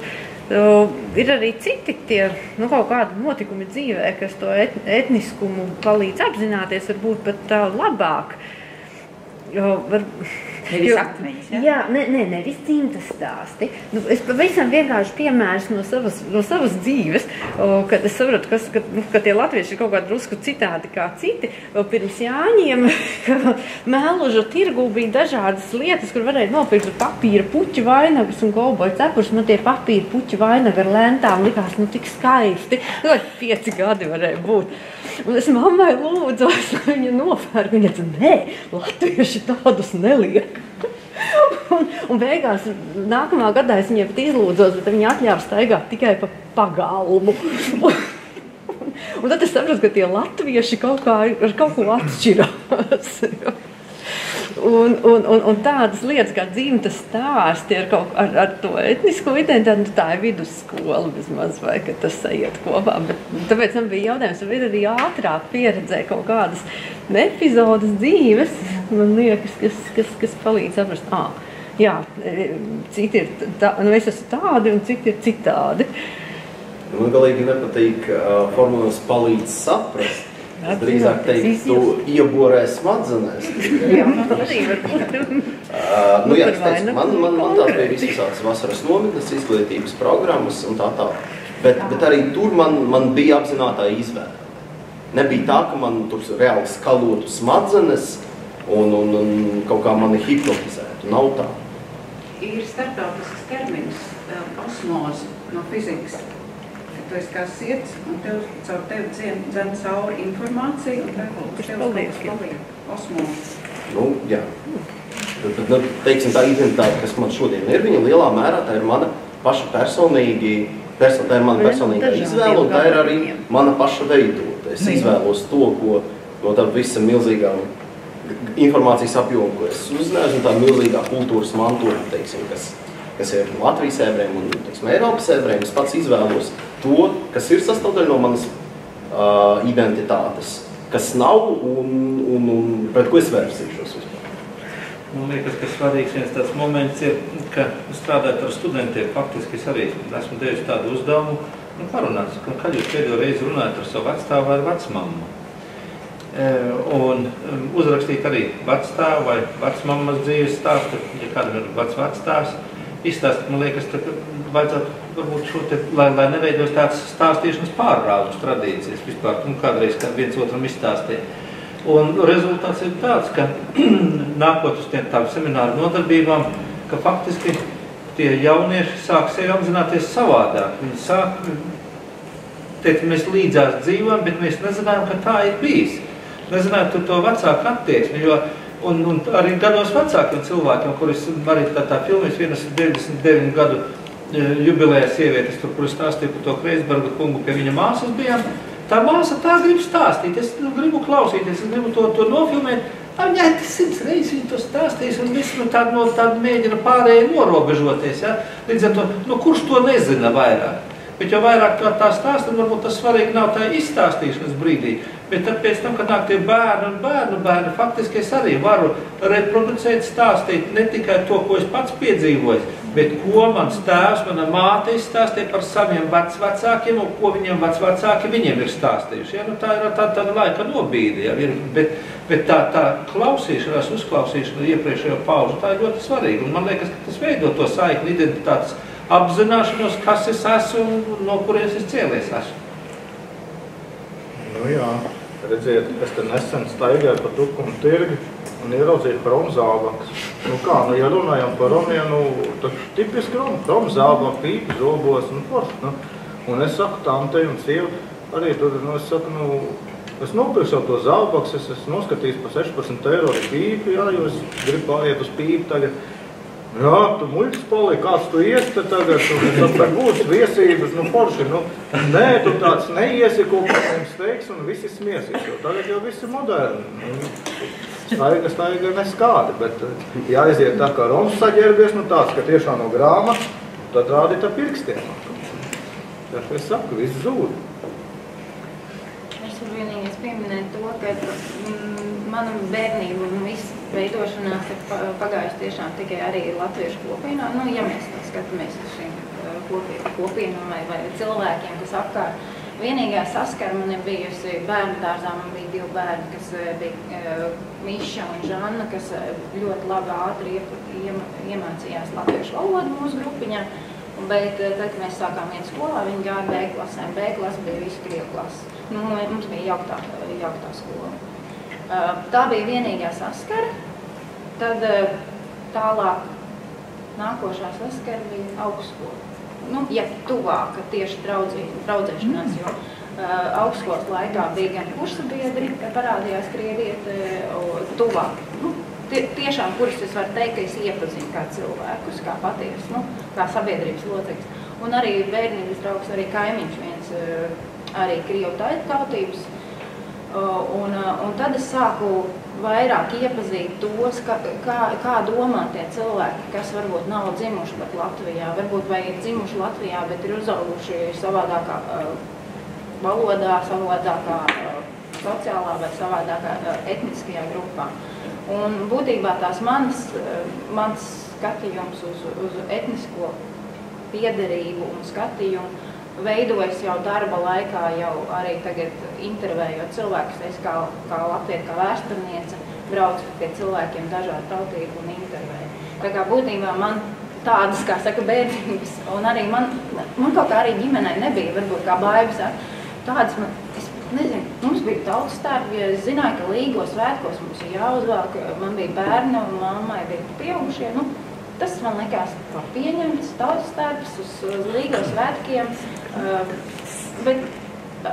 ir arī citi tie, kaut kādi notikumi dzīvē, kas to etniskumu palīdz apzināties, varbūt pat labāk. Nevis akmeņas, ja? Jā, nevis dzimtas stāsti. Es pavisam vienkārši piemērs no savas dzīves, kad es saprotu, ka tie latvieši ir kaut kā drusku citādi kā citi. Pirms Jāņiem Mēluža tirgū bija dažādas lietas, kur varēja nopirkt papīra puķu vainagus un kauboju cepurus. Man tie papīra puķu vainagi ar lentām likās tik skaisti. 5 gadi varēja būt. Un es mammai lūdzos, lai viņa nopērk. Viņa teica, nē, latvieši tādus neliek. un beigās nākamā gadā es viņai pat izlūdzos, bet viņa atļāva staigāt tikai pa pagalmu. un tad es saprotu, ka tie latvieši kaut ko atšķirās. Un tādas lietas kā dzimtas stāsti ar to etnisko identitāti, tā ir vidusskola vismaz, vai ka tas iet kopā. Bet tāpēc man bija jautājums, vai ir arī ātrāk pieredzē kaut kādas epizodes dzīves, man liekas, kas palīdz saprast, jā, citi ir es esmu tādi un citi ir citādi. Man galīgi nepatīk formulas palīdz saprast. Es drīzāk teiktu, tu ieborē smadzenēs. Jā, arī varbūt. Jā, es teicu, man tā bija visas vasaras nometnes, izglītības programmas un tā. Bet arī tur man bija apzinātā izvēle. Nebija tā, ka man tur reāli skalotu smadzenes un kaut kā mani hipnotizētu. Nav tā. Ir starptautisks termins osmoze no fizikas. Tu esi kā sirds, un caur tevi dzen cauri informāciju, un tev kaut kas paliek. Osmoze. Jā. Tad, teiksim, tā identitāte, kas man šodien ir, viņa lielā mērā, tā ir mana paša personīgā izvēle, un tā ir arī mana paša veidota. Es izvēlos to, ko no tā visa milzīgā informācijas apjoma, ko es uzzināju, un tā milzīgā kultūras mantojuma, teiksim, kas ir Latvijas ebrejiem un, teiksim, Eiropas ebrejiem. Es pats izvēlos to, kas ir sastāvdaļa no manas identitātes, kas nav un pret ko es vērsīšos vispār. Man liekas, ka svarīgs viens tāds moments ir, ka strādājot ar studentiem, faktiski es arī esmu devis tādu uzdevumu, parunāt, kad jūs pēdējo reizi runājat ar savu vecstāvu vai vecmammu. Un uzrakstīt arī vecstāvu vai vecmammas dzīves stāstu, ja kādam ir vecstāvs, izstāstīt, man liekas, ka vajadzētu varbūt šo te, lai neveidos tāds stāstīšanas pārrādus tradīcijas vispār, kādreiz viens otram izstāstīja. Un rezultāts ir tāds, ka nākot uz tādām semināru nodarbībām, ka faktiski tie jaunieši sāk sevi apzināties savādāk. Viņi sāk teikt, mēs līdzās dzīvojam, bet mēs nezinājām, ka tā ir bijis. Nezinājām to vecāku attieksmi, jo un arī gados vecākiem cilvēkiem, kuris arī tā filmas, vienas 99 gadu jubilēja sievietes, kur es stāstīju par to Kreisberga kungu, pie viņa māsas bijām. Tā māsa tā grib stāstīt, es gribu klausīties, es gribu to nofilmēt. Viņai tas 100 reizes viņa to stāstīs, un viss tādu mēģina pārējai norobežoties. Ja? Līdz ar to, kurš to nezina vairāk? Bet jo vairāk tā stāsta, varbūt tas svarīgi nav tā izstāstīšanas brīdī. Bet tad pēc tam, kad nāk tie bērni un bērni, faktiski es arī varu reproducēt, stāstīt ne tikai to, ko es pats piedzīvoju, bet ko mans tēvs, mana māte izstāstīja par saviem vecvecākiem un ko viņiem vecvecāki viņiem ir stāstījuši. Ja? Tā ir tāda laika nobīde. Ja? Bet tā klausīšanās, uzklausīšana iepriekšējo paužu, tā ir ļoti svarīga. Un man liekas, ka tas veido to saikni identitātes apzināšanos, kas es esmu un no kurienes es cēlies esmu. Jā, redziet, es te nesen staigāju pa Tukuma tirgi un ieraudzīju romzābakus. Ja runājam par romiem, tad tipiski romzābaku, pīpi, zobos un forši. Un es saku tantei un sievu, arī tur, es saku, es nopirkšu to zābakus, es noskatījos par 16 eiro pīpi, jā, jo es gribu pāriet uz pīpi tagad. Jā, tu muļķis palika, kāds tu ies te tagad, tu būs viesības, forši, nē, tu tāds neiesi, ko pēc teiks, un visi smiesīs, jo tagad jau viss ir moderni. Staiga neskādi, bet jāaiziet tā kā Roms saģērbies, tāds, ka tiešām no grāmatas, tad rādīt ar pirkstiem. Tā es saku, viss zūd. Es varu vienīgais pieminēt to, ka mana bērnība un viss veidošanās ir pagājusi tiešām tikai arī latviešu kopienā. Ja mēs tā skatāmies uz šīm kopienām vai cilvēkiem, kas apkārt. Vienīgā saskara man ir bijusi bērnu dārzā. Man bija 2 bērni, kas bija Miša un Žanna, kas ļoti labi ātri iemācījās latviešu valodu mūsu grupiņā. Bet tad, kad mēs sākām iet skolā, viņi gāja B klasē. B klasa bija visu krievu klasi. Mums bija jauktā skola. Tā bija vienīgā saskara. Tad tālāk nākošā saskara bija augstskola. Ja tuvāk tieši draudzēšanās, jo augstskolas laikā bija gan kursabiedri, ka parādījās krievieti tuvāk. Tiešām, kurus es varu teikt, ka es iepazinu kā cilvēkus, kā patiesu, kā sabiedrības loceklis. Un arī bērnības draugs, arī kaimiņš viens, arī krievu tautības. Un tad es sāku vairāk iepazīt tos, kā domā tie cilvēki, kas varbūt nav dzimuši pat Latvijā, varbūt vai ir dzimuši Latvijā, bet ir uzauguši savādākā valodā, savādākā sociālā vai savādākā etniskajā grupā. Un būtībā tās mans skatījums uz etnisko piederību un skatījumu veidojas jau darba laikā, jau arī tagad intervējot cilvēkus, es kā latvieta, kā vēsturniece, braucu pie cilvēkiem dažādu tautību un intervēju. Tā kā būtībā man tādas, kā saka, bērnības, un arī man kaut kā arī ģimenei nebija, varbūt kā Baiba saka, tādas man, es nezinu, mums bija tautastērpi, ja es zināju, ka Līgos svētkos mums ir jāuzvelk, man bija bērni un mammai bija pieaugušie, tas man likās pieņemts, tautastērpis uz Līgos svētkiem, bet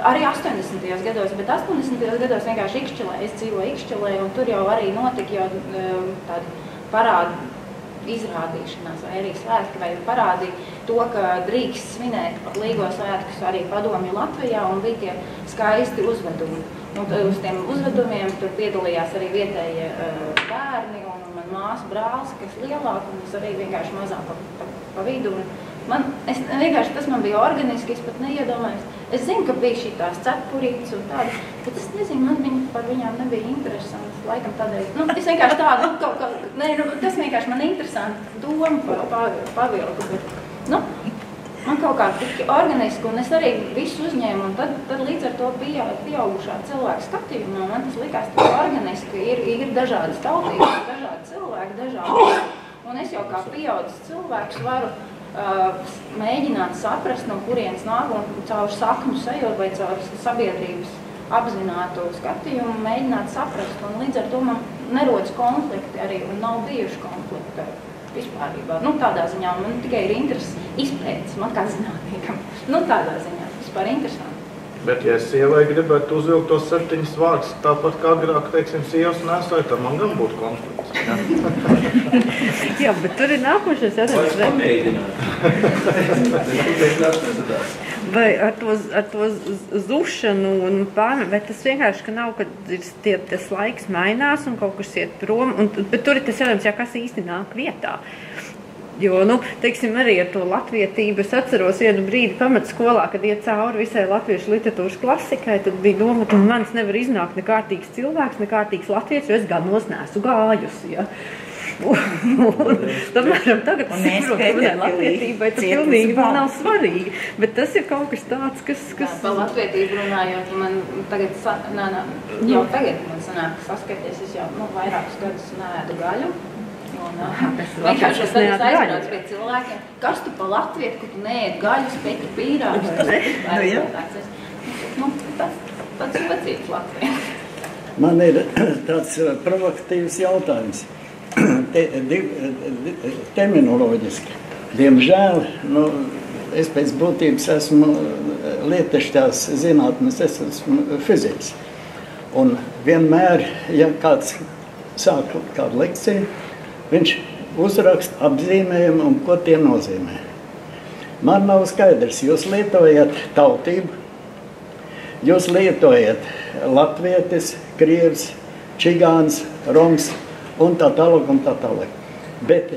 arī 80. gados, bet 80. gados vienkārši Ikšķelē, es dzīvoju Ikšķelē, un tur jau arī notika jau tādi parādi izrādīšanās, vai arī svētki, vai parādīja to, ka drīkst svinēt Līgos svētkus arī padomju Latvijā, un bija tie skaisti uzvedumi. Un uz tiem uzvedumiem tur piedalījās arī vietējie bērni, un man māsa brālis, kas lielāk, un es arī vienkārši mazāk pa vidu. Vienkārši tas man bija organiski, es pat neiedomājos. Es zinu, ka bija šī tās cepurītes un tāda, bet es nezinu, par viņām nebija interesanti. Laikam tādēļ, es vienkārši tādu, tas vienkārši man interesanti domu pavilku, bet, man kaut kā tik organiski, un es arī visu uzņēmu, un tad līdz ar to pieaugušā cilvēku skatījumā, man tas likās tik organiski, ir dažādas tautības, dažādi cilvēki, dažādi, un es jau kā pieaudzis cilvēks varu mēģināt saprast, no kurienes nāk, un caur sakņu sajūtu vai caur sabiedrības apzinātu skatījumu mēģināt saprast, un līdz ar to man nerodas konflikti arī, un nav bijuši konflikti vispārībā. Tādā ziņā man tikai ir interesi izpētes, man kā zinātniekam. Tādā ziņā vispār interesanti. Bet, ja sievai gribētu uzvilkt tos 7 vārdus, tāpat kā agrāk, teiksim, sievas nesāja, tad man gan būtu konflikts. Jā, bet tur ir nākošais jautājums. Vai pamēģināt? Vai ar to zušanu un vai tas vienkārši, ka nav, kad tas laiks mainās un kaut kas iet prom, bet tur ir tas jautājums, kas īsti nāk vietā. Jo, teiksim, arī ar to latvietību es atceros vienu brīdi pamatskolā, kad iet cauri visai latviešu literatūras klasikai, tad bija doma, ka manis nevar iznākt nekārtīgs cilvēks, nekārtīgs latvietis, jo es ganos neesmu gājusi, ja. Tomēr tagad es saprotu, ka latvietībai tas pilnīgi nav svarīgi, bet tas ir kaut kas tāds, kas... Par latvietību runājot, man tagad, jau tagad man sanāk saskarties, es jau vairākus gadus neēdu gaļu. Vienkārši es tagad aizbraucu pie cilvēkiem, kas tu pa latvietu, ka tu neēd gaļu, speķu pīrāgus, kas tu tāds pacīts latvietu. Man ir tāds provokatīvs jautājums, terminoloģiski. Diemžēl, es pēc būtības esmu lietišķās zinātnes, es esmu fiziks. Un vienmēr, ja kāds sāk kādu lekciju, viņš uzrakstu, apzīmējumu un ko tie nozīmē. Man nav skaidrs, jūs lietojat tautību, jūs lietojat latvietis, krievs, čigāns, roms un tā tālāk. Bet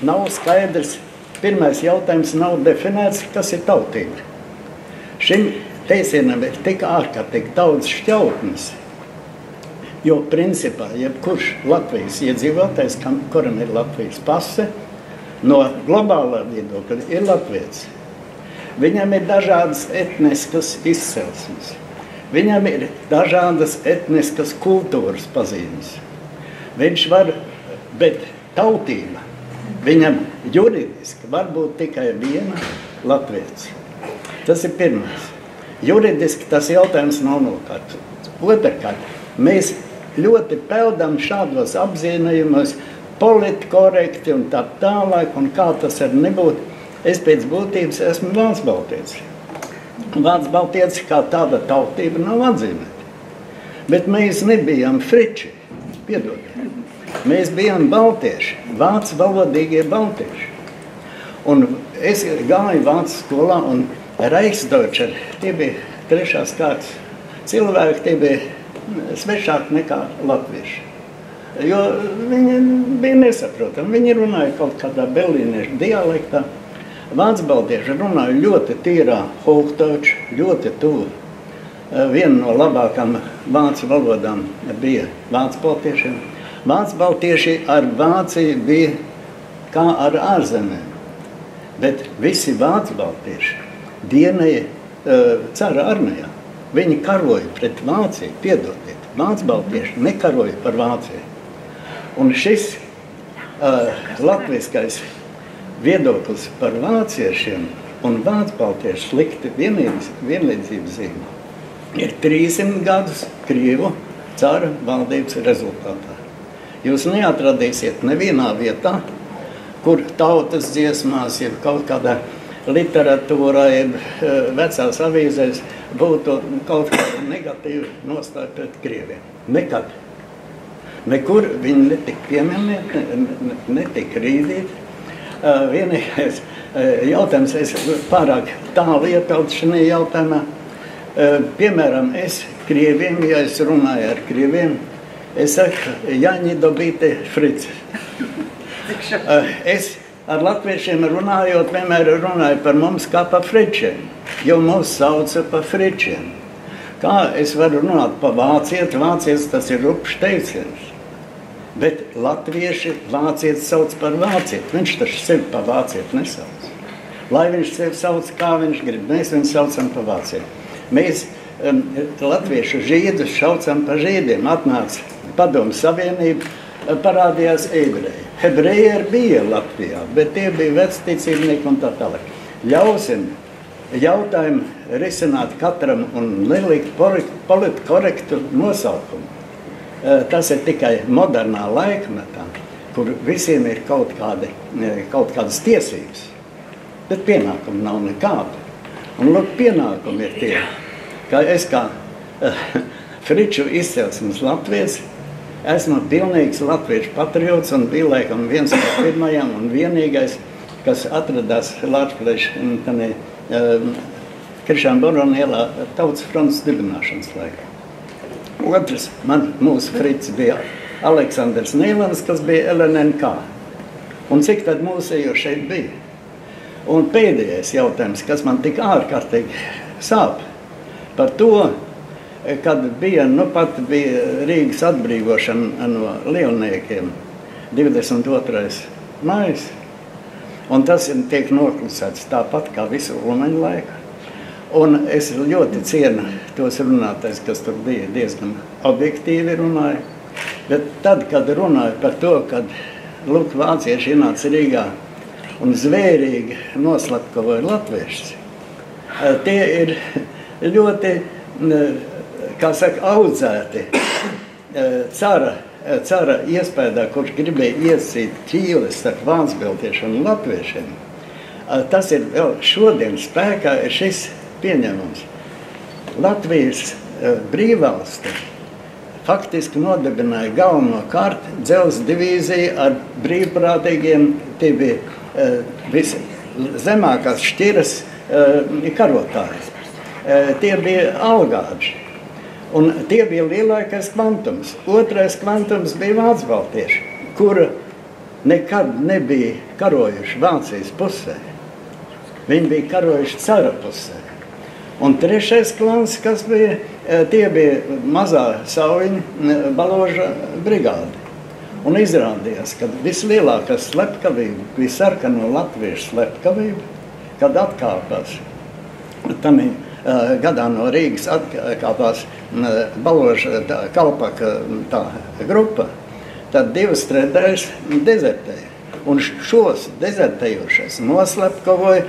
nav skaidrs, pirmais jautājums nav definēts, kas ir tautība. Šim teicienam ir tik ārkārtīgi daudz šķautnes, jo principā jebkurš Latvijas iedzīvotājs, kuram ir Latvijas pase, no globālā viedokļa ir latvietis. Viņam ir dažādas etniskas izcelsmes. Viņam ir dažādas etniskas kultūras pazīmes. Viņš var, bet tautība, viņam juridiski var būt tikai viena latvietis. Tas ir pirmais. Juridiski tas jautājums nav nokārtots. Otrkārt, mēs ļoti peldam šādos apzīmējumos politkorekti un tā tālāk, un kā tas var nebūt. Es pēc būtības esmu vācu baltietis. Vācu baltietis kā tāda tautība nav atzīmēta. Bet mēs nebijām friči, piedodiet. Mēs bijām baltieši, vācu valodīgie baltieši. Un es gāju vācu skolā un Reichsdeutscher, tie bija trešās kārtas cilvēki, tie bija svešāki nekā latvieši. Jo viņi bija nesaprotami. Viņi runāja kaut kādā berlīniešu dialektā. Vācu baltieši runāja ļoti tīrā Hochdeutsch, ļoti tuvu. Viena no labākām vācu valodām bija vācu baltiešiem. Vācu baltieši ar Vāciju bija kā ar ārzemēm. Bet visi vācu baltieši dienēja cara armijā. Viņi karoja pret Vāciju, piedodiet. Vācu baltieši nekaroja par Vāciju. Un šis latviskais viedoklis par vāciešiem un vācu baltiešu slikti vienlīdzības zīme ir 300 gadus Krievu cara valdības rezultātā. Jūs neatradīsiet nevienā vietā, kur tautas dziesmās, jeb kaut kādā literatūrā, jeb vecās avīzēs būtu kaut kāda negatīva nostāja pret Krieviem. Nekad. Nekur viņi netika pieminēti, netika rīdīti. Vienīgais jautājums, es pārāk tālu iepeldu šajā jautājumā. Piemēram, es Krieviem, ja es runāju ar Krieviem, es saku, Jaņi dobīte Frici. Es ar latviešiem runājot, vienmēr runāju par mums kā par fričiem, jo mūs sauca par fričiem. Kā es varu runāt par vācieti? Vācietis tas ir rupšs teiciens. Bet latvieši vācieti sauc par vācieti. Viņš taču sevi par vācieti nesauc. Lai viņš sevi sauc, kā viņš grib, mēs viņu saucam par vācieti. Mēs latviešu žīdus saucam par žīdiem. Atnāca Padomu Savienība, parādījās ebreji. Hebreji bija Latvijā, bet tie bija vecticībnieki un tā tālāk. Ļausim jautājumu risināt katram un nelikt politkorektu nosaukumu. Tas ir tikai modernā laikmetā, kur visiem ir kaut kādas tiesības, bet pienākumi nav nekādi. Un lūk, pienākumi ir tie, ka es kā friču izcelsmes latvietis, esmu pilnīgs latviešu patriots un bija laikam viens no pirmajām un vienīgais, kas atradās Lāčplēša Krišāna Borona ielā Tautas frontes dibināšanas laikā. Otrs, mūsu fricis bija Aleksandrs Nīlans, kas bija LNNK. Un cik tad mūsējo šeit bija? Un pēdējais jautājums, kas man tik ārkārtīgi sāp, par to, kad bija, pat bija Rīgas atbrīvošana no lielniekiem 22. maijs, un tas tiek noklusēts tāpat kā visu Ulmaņu laiku. Un es ļoti cienu tos runātājs, kas tur bija diezgan objektīvi runāja. Bet tad, kad runāja par to, kad lūk, vācieši ienāca Rīgā un zvērīgi noslapkavoja latviešus, tie ir ļoti, kā saka, audzēti cara iespējā, kurš gribēja iesīt ķīles starp vācbaltiešiem un latviešiem. Tas ir vēl šodien spēkā ir šis pieņemums. Latvijas brīvvalsti faktiski nodibināja galvenokārt dzelzs divīziju ar brīvprātīgiem, tie bija visi zemākās šķiras karotāji. Tie bija algāži. Un tie bija lielākais kvantums. Otrais kvantums bija vācbaltieši, kura nekad nebija karojuši Vācijas pusē. Viņi bija karojuši cara pusē. Un trešais klans, kas bija, tie bija mazā Sauviņa Baloža brigādi. Un izrādījās, ka vislielākā slepkavība bija sarkano latviešu slepkavība, kad atkāpās. Tam gadā no Rīgas atkāpās Baloža Kalpaka tā grupa, tad 2 trešdaļas dezertēja. Un šos dezertējušais noslepkavoja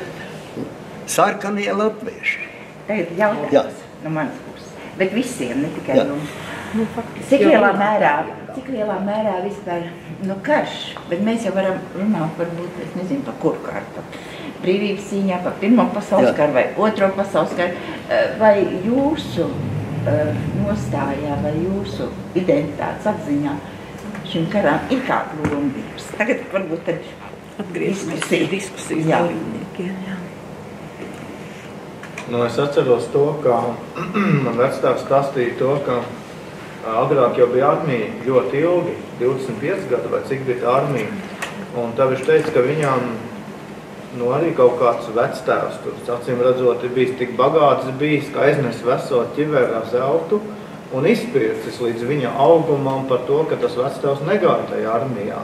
sarkanie latvieši. Tagad jautājums no manas puses, bet visiem, ne tikai jums. Cik lielā mērā vispār karš, bet mēs jau varam runāt varbūt, es nezinu, par kuru kārtu. Brīvības cīņā, par Pirmo pasaules karu vai Otro pasaules karu, vai jūsu nostājā vai jūsu identitātes apziņā šim karām ir kāda loma bijusi? Tagad varbūt tad atgriezīsimies diskusijas dalībniekiem. Es atceros to, ka man vectāks stāstīja to, ka agrāk jau bija armija ļoti ilgi, 25 gadu vai cik bija armija. Un tad viņš teica, ka viņām arī kaut kāds vectēvs tur, acīm redzot, ir bijis tik bagāts bijis, ka aiznes veselu ķiverā zeltu un izpircis līdz viņa augumam par to, ka tas vectēvs negāja tajā armijā.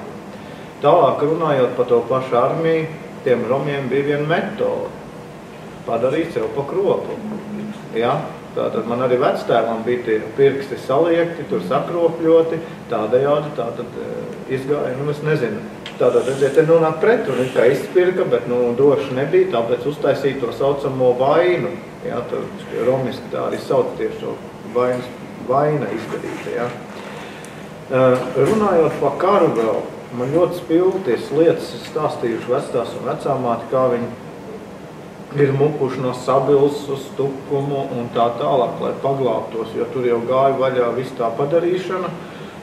Tālāk runājot par to pašu armiju, tiem romiem bija viena metode. Padarīt sev pa kropu. Ja? Tātad man arī vectēvam bija tie pirksti saliekti, tur sakropļoti, tādējādi tātad izgāja, es nezinu. Tātad, redziet, te nonāk pretuni, kā izpirka, bet doši nebija, tāpēc uztaisīja to saucamo vainu. Ja? Tur romiski tā arī sauc tieši to vaina izdarīta. Ja? Runājot par karu vēl, man ļoti spilties lietas stāstījuši vectās un vecāmāti, kā viņi ir mukuši no Sabilas uz Tukumu un tā tālāk, lai paglābtos, jo tur jau gāja vaļā viss tā padarīšana.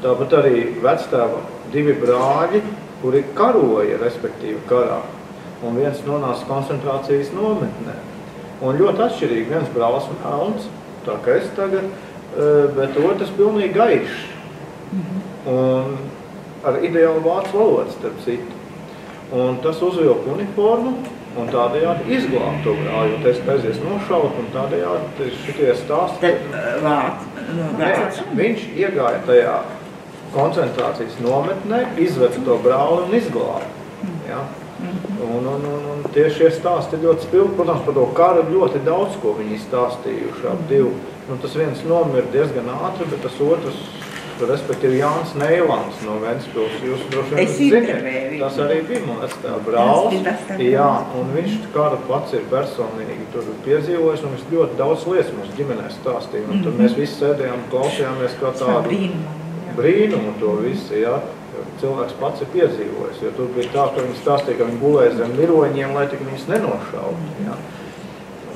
Tāpat arī vectēva 2 brāļi, kuri karoja, respektīvi karā, un viens nonāca koncentrācijas nometnē. Un ļoti atšķirīgi, viens brālis melns, tā kā es tagad, bet otrs pilnīgi gaišs. Un ar ideālu vācu valodu, starp citu. Un tas uzvilka uniformu, un tādējādi izglābt to brāli, jo tas aizies nošaut, un tādējādi šitie stāsti. Viņš iegāja tajā koncentrācijas nometnē, izveda to brāli un izglāba. Ja? Un tieši šie stāsti ļoti spilgti. Protams, par to karu ļoti daudz, ko viņi stāstījuši ap 2. Tas viens nomira diezgan ātri, bet tas otrs, respektīvi Jānis Neilants no Ventspils, jūs droši vien ziniet, tas arī bija, man liekas, tā brālis. Jā, un viņš kādu pats ir personīgi tur piedzīvojis, un viņš ļoti daudz lietas mums ģimenē stāstīja. Un tad mēs visi sēdējām, klausījāmies kā tādu brīnumu to visu, jā. Cilvēks pats ir piedzīvojis, jo tur bija tā, ka viņi stāstīja, ka viņi gulēja zem miroņiem, lai tik viņus nenošaut. Ja?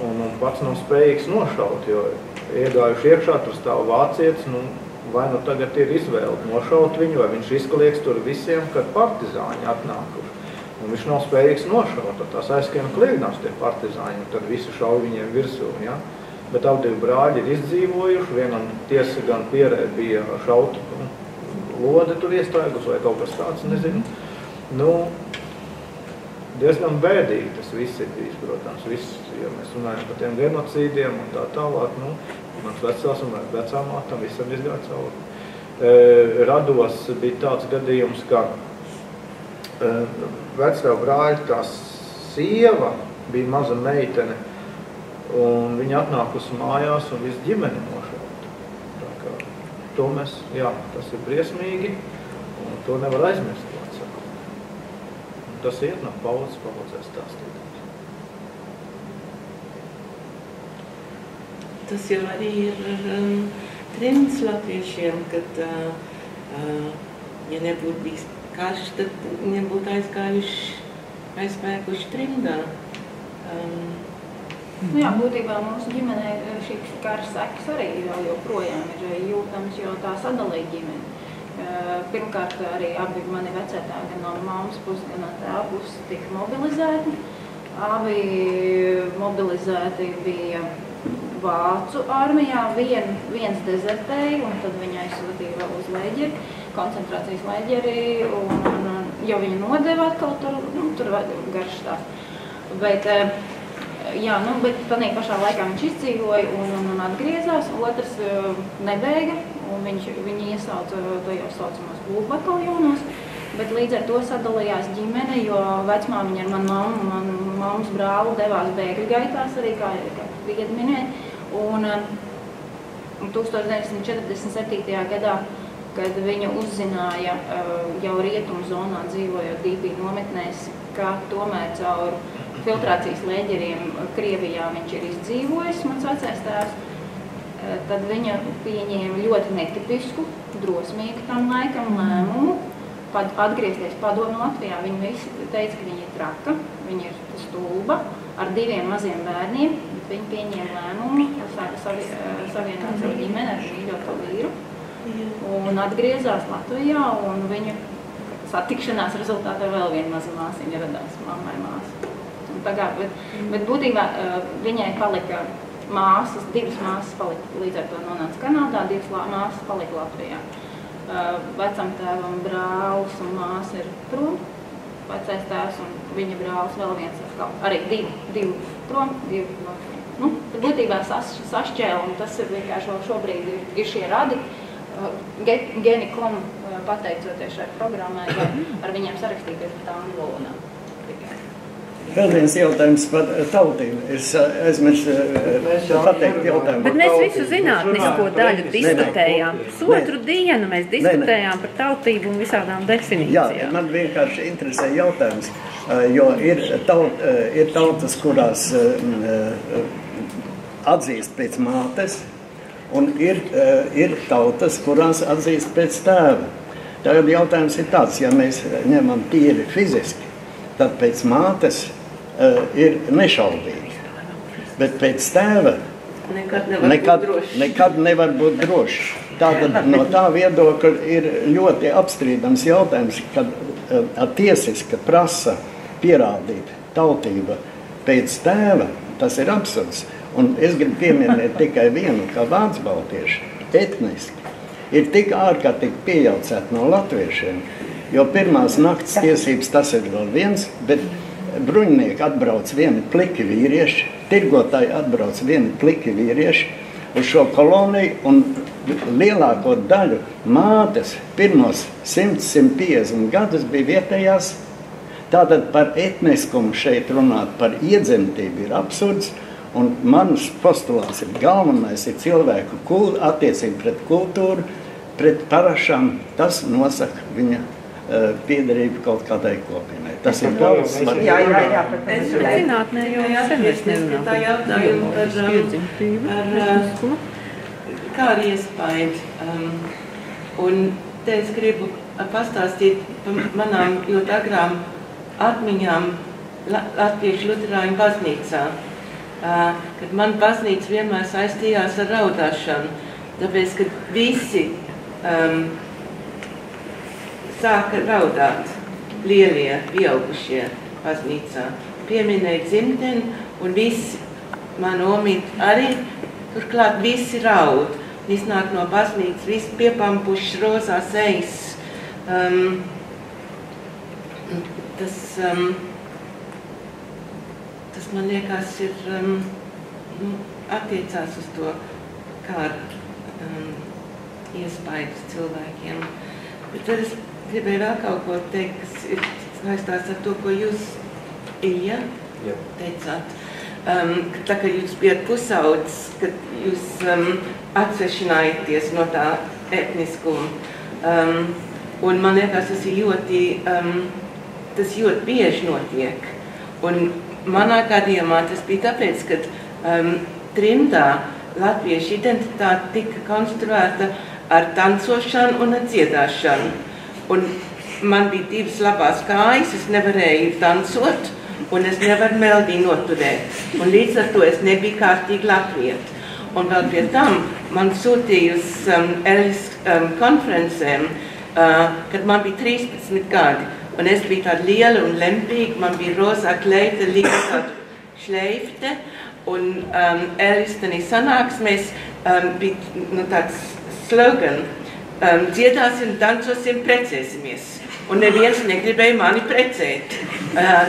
Un pats nav spējīgs nošaut, jo iegājuši iekšā, tur stāv vācietis, vai tagad ir izvēle nošaut viņu, vai viņš izklieks tur visiem, kad partizāņi atnākuši. Un viņš nav spējīgs nošaut, tad tās aizskrien kliedinās tie partizāņi, un tad visi šauj viņiem virsū. Ja? Bet abi 2 brāļi ir izdzīvojuši, vienam tiesa gan pierē bija šauta lode tur iestrēgus vai kaut kas tāds, nezinu. Diezgan bēdīgi tas viss ir bijis, protams, viss, ja mēs runājam par tiem genocīdiem un tā tālāk, mans vecās un vecāmātam visam izgāja cauri. Rados bija tāds gadījums, ka vectēva brāļa tā sieva bija maza meitene, un viņa atnākusi mājās un visu ģimeni nošauta. To mēs, jā, tas ir briesmīgi, un to nevar aizmirst, atsaka. Tas iet no paudzes stāstītājs. Tas jau arī ir trends latviešiem, kad, ja nebūtu bijis karš, tad nebūtu aizspēkuši trimdā. Nu jā, būtībā mūsu ģimenē šīs kara sekas arī vēl joprojām ir jūtams, jo tā sadalīja ģimeni. Pirmkārt, arī abi mani vecētāji, gan no mammas puses, gan no tēva puses, tika mobilizēti. Abi mobilizēti bija Vācu armijā, viens dezertēja, un tad viņa aizsūtīja vēl uz leģeri, koncentrācijas leģeri, jo viņa nodeva atkal tur garš tās. Bet bet tādā pašā laikā viņš izdzīvoja un atgriezās, otrs nebeiga, un viņi iesauca tajos saucamos būvu bataljonos, bet līdz ar to sadalījās ģimene, jo vecmāmiņa ar manu mammas brāli devās bēgļu gaitās arī, kā Vieda minēja, un 1947. gadā, kad viņa uzzināja jau rietumu zonā dzīvojot DP nometnēs, ka tomēr caur filtrācijas leģeriem Krievijā viņš ir izdzīvojis, mans vecais tēvs, tad viņa pieņēma ļoti netipisku, drosmīgu tam laikam lēmumu, atgriezties padomu Latvijā. Viņi visi teica, ka viņa ir traka, viņa ir stulba, ar 2 maziem bērniem, bet viņi pieņēma lēmumu, savienot savu ģimeni ar mīļoto vīru, un atgriezās Latvijā, un viņa satikšanās rezultātā vēl viena maza māsiņa radās, mammai māsa. Bet būtībā viņai palika māsas, 2 māsas palika, līdz ar to nonāca Kanādā, 2 māsas palika Latvijā. Vecam tēvam brālis un māsa ir prom, vecais tēvs un viņa brālis vēl viens atkal, arī 2 prom, 2 no. Būtībā sašķēla, un tas ir vienkārši šobrīd ir šie radi, Geni.com pateicoties šai programmai, ar viņiem sarakstīties par tām valodām. Vēl viens jautājums par tautību. Es aizmirsu pateikt jautājumu. Bet mēs visu zinātnisko daļu diskutējām. Pusotru dienu mēs diskutējām par tautību un visādām definīcijām. Jā, man vienkārši interesē jautājums, jo ir tautas, kurās atzīst pēc mātes, un ir tautas, kurās atzīst pēc tēva. Tagad jautājums ir tāds, ja mēs ņemam tīri fiziski, tad pēc mātes ir nešaubīgi, bet pēc tēva nekad nevar būt droši. Tātad no tā viedokļa ir ļoti apstrīdams jautājums, kad tiesiski prasa pierādīt tautība pēc tēva, tas ir absurds. Un es gribu pieminēt tikai vienu, kā vācu baltieši, etniski, ir tik ārkārtīgi pieaucēti no latviešiem, jo pirmās nakts tiesības tas ir vēl viens, bet bruņinieki atbrauc vieni pliki vīrieši, tirgotāji atbrauc vieni pliki vīrieši uz šo koloniju, un lielāko daļu mātes pirmos 100-150 gadus bija vietējās. Tātad par etniskumu šeit runāt, par iedzimtību ir absurds, un mans postulāts ir galvenais, ir cilvēku attiecība pret kultūru, pret parašām, tas nosaka viņa piederību kaut kādai kopienai. Tas ir daudz svarīgi. Jā. Es zinātnē jau nerunāju tā jautājumu par kāru iespaidu. Un te es gribu pastāstīt par manām ļoti agrām atmiņām Latviešu luterāņu baznīcā. Kad man baznīca vienmēr saistījās ar raudāšanu, tāpēc, kad visi sāka raudāt, lielie, pieaugušie baznīcā. Pieminēja dzimteni, un visi, man omīt arī, turklāt visi raud. Visi nāk no baznīcas, visi piepampuši rozās ejas. Tas man liekas ir, attiecās uz to kāru iespaidas cilvēkiem. Bet tad es gribēju vēl kaut ko teikt, kas ir saistās ar to, ko jūs, Ilja, teicāt. Tā, ka jūs bijat pusaudzis, kad jūs atsvešinājaties no tā etniskuma. Un man liekas, tas ir ļoti bieži notiek. Un manā gadījumā tas bija tāpēc, ka trimdā latviešu identitāte tika konstruēta ar tancošanu un ar dziedāšanu. Un man bija 2 labās kājas, es nevarēju tancot, un es nevaru meldi noturēt. Un līdz ar to es nebiju kārtīgi latvieta. Un vēl pie tam man sūtīja uz Elis konferencēm, kad man bija 13 gadi. Un es biju tāda liela un lempīga, man bija rozā kleita, līdz tāda šleifte. Un Elis tanī sanāksmēs bija tāds slogan, dziedāsim, dancosim, precēsimies. Un neviens negribēja mani precēt.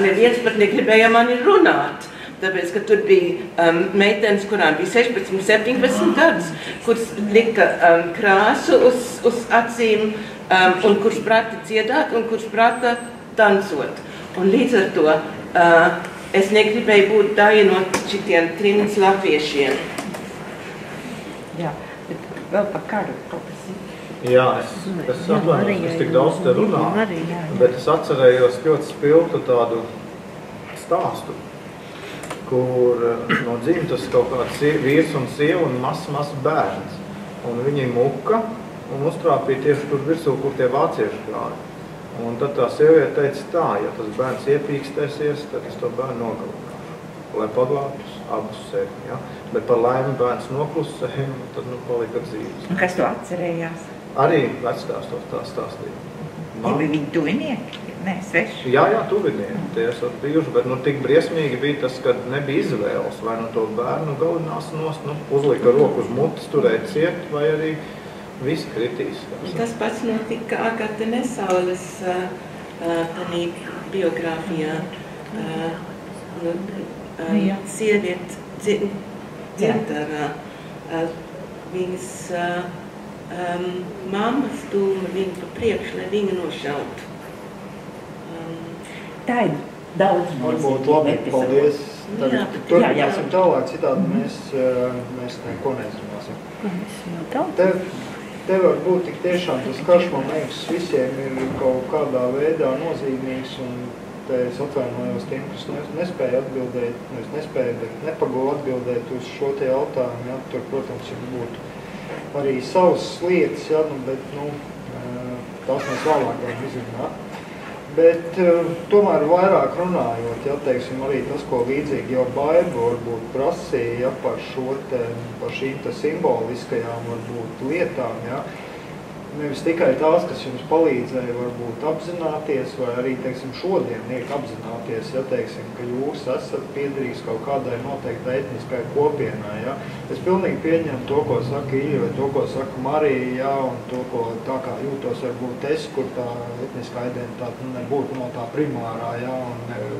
Neviens pat negribēja mani runāt. Tāpēc, ka tur bija meitenes, kurām bija 16, 17 gadus, kuras lika krāsu uz acīm, un kurš prata dziedāt, un kurš prata dansot. Un līdz ar to es negribēju būt daļa no šitiem 3 latviešiem. Jā, bet vēl par karu kaut kas ir. Jā, es atvainojos, es tik daudz te runāju, bet es atcerējos ļoti spilgtu tādu stāstu, kur no dzimtas kaut kāds vīrs un sieva un mazs bērns. Un viņi muka un uztrāpīja tieši tur virsū, kur tie vācieši gāja. Un tad tā sieviete teica tā, ja tas bērns iepīkstēsies, tad es to bērnu nogalināšu, lai paglābtus abus sevi. Ja? Bet par laimi bērns noklusēja, un tad palika dzīves. Un kas to atcerējās? Arī vecstāstos tā stāstīja. Bija viņi tuvinieki? Nē, sveši? Jā, tuvinieki. Tie esat bijuši, bet tik briesmīgi bija tas, kad nebija izvēles. Vai no to bērnu galinās nost, uzlika roku uz mutes, turēja ciet, vai arī visi kritīs. Tas pats notika Agate Nesaules tanī biogrāfijā. Sieviete Dzintarā. Viņas mamma stūma viņu pa priekšu, lai viņu nošautu. Tā ir daudz varbūt labi, paldies. Turpināsim tālāk, citādi mēs neko nezināsim. Te var būt tik tiešām tas karš, man liekas, visiem ir kaut kādā veidā nozīmīgs, un te es atvainojos tiem, kas nespēja atbildēt, bet nepagūlu atbildēt uz šo te jautājumu. Ja? Tur, protams, ir būtu arī savas lietas, ja? Bet tās mēs vēlāk varam izrunāt. Bet tomēr vairāk runājot, ja, teiksim, arī tas, ko līdzīgi jau Baiba varbūt prasīja, ja, par šīm simboliskajām varbūt lietām, ja, nevis tikai tās, kas jums palīdzēja varbūt apzināties, vai arī, teiksim, šodien liek apzināties, ja, teiksim, ka jūs esat piederīgs kaut kādai noteiktai etniskai kopienai, ja. Es pilnīgi pieņemu to, ko saka Ilja, vai to, ko saka Marija, ja, un to, ko tā kā jūtos varbūt es, kur tā etniskā identitāte nebūtu no tā primārā, ja, un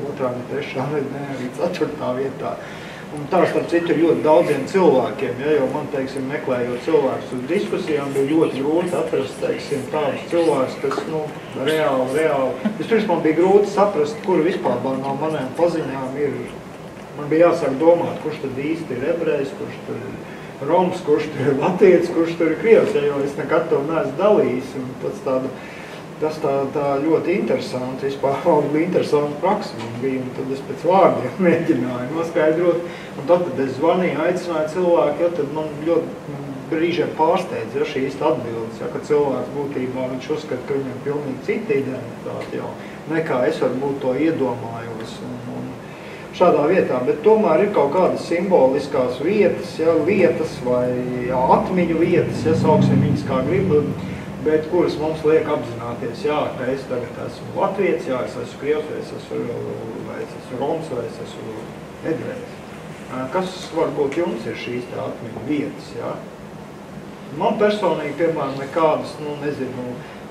otrā, ne trešā, ne arī ceturtā vietā. Un tā, starp citu, ir ļoti daudziem cilvēkiem, ja, jo man, teiksim, meklējot cilvēkus uz diskusijām, bija ļoti grūti atrast, teiksim, tādus cilvēkus, kas, reāli. Vispirms man bija grūti saprast, kuru vispār no maniem paziņām ir. Man bija jāsāk domāt, kurš tad īsti ir ebrejs, kurš tur ir roms, kurš tur ir latietis, kurš tur ir krievs, ja, jo es nekad to neesmu dalījis. Un tas tā ļoti interesanti, vispār interesanti praksi man bija, un tad es pēc vārdiem mēģināju noskaidrot, un tad es zvanīju, aicināju cilvēku, ja, tad man ļoti brīžiem pārsteidz, ja, šīs atbildes, ja, ka cilvēks būtībā viņš uzskata, ka viņam pilnīgi cita identitāte jau, nekā es varbūt to iedomājos, un šādā vietā, bet tomēr ir kaut kādas simboliskās vietas, ja, lietas vai atmiņu vietas, ja, sauksim viņas kā gribu, bet kuras mums liek apzināties, jā, ka es tagad esmu latvietis, jā, es esmu krievs, vai es esmu roms, vai es esmu ebrejs. Kas varbūt jums ir šīs tā atmiņu vietas, jā? Man personīgi, piemēram, nekādas,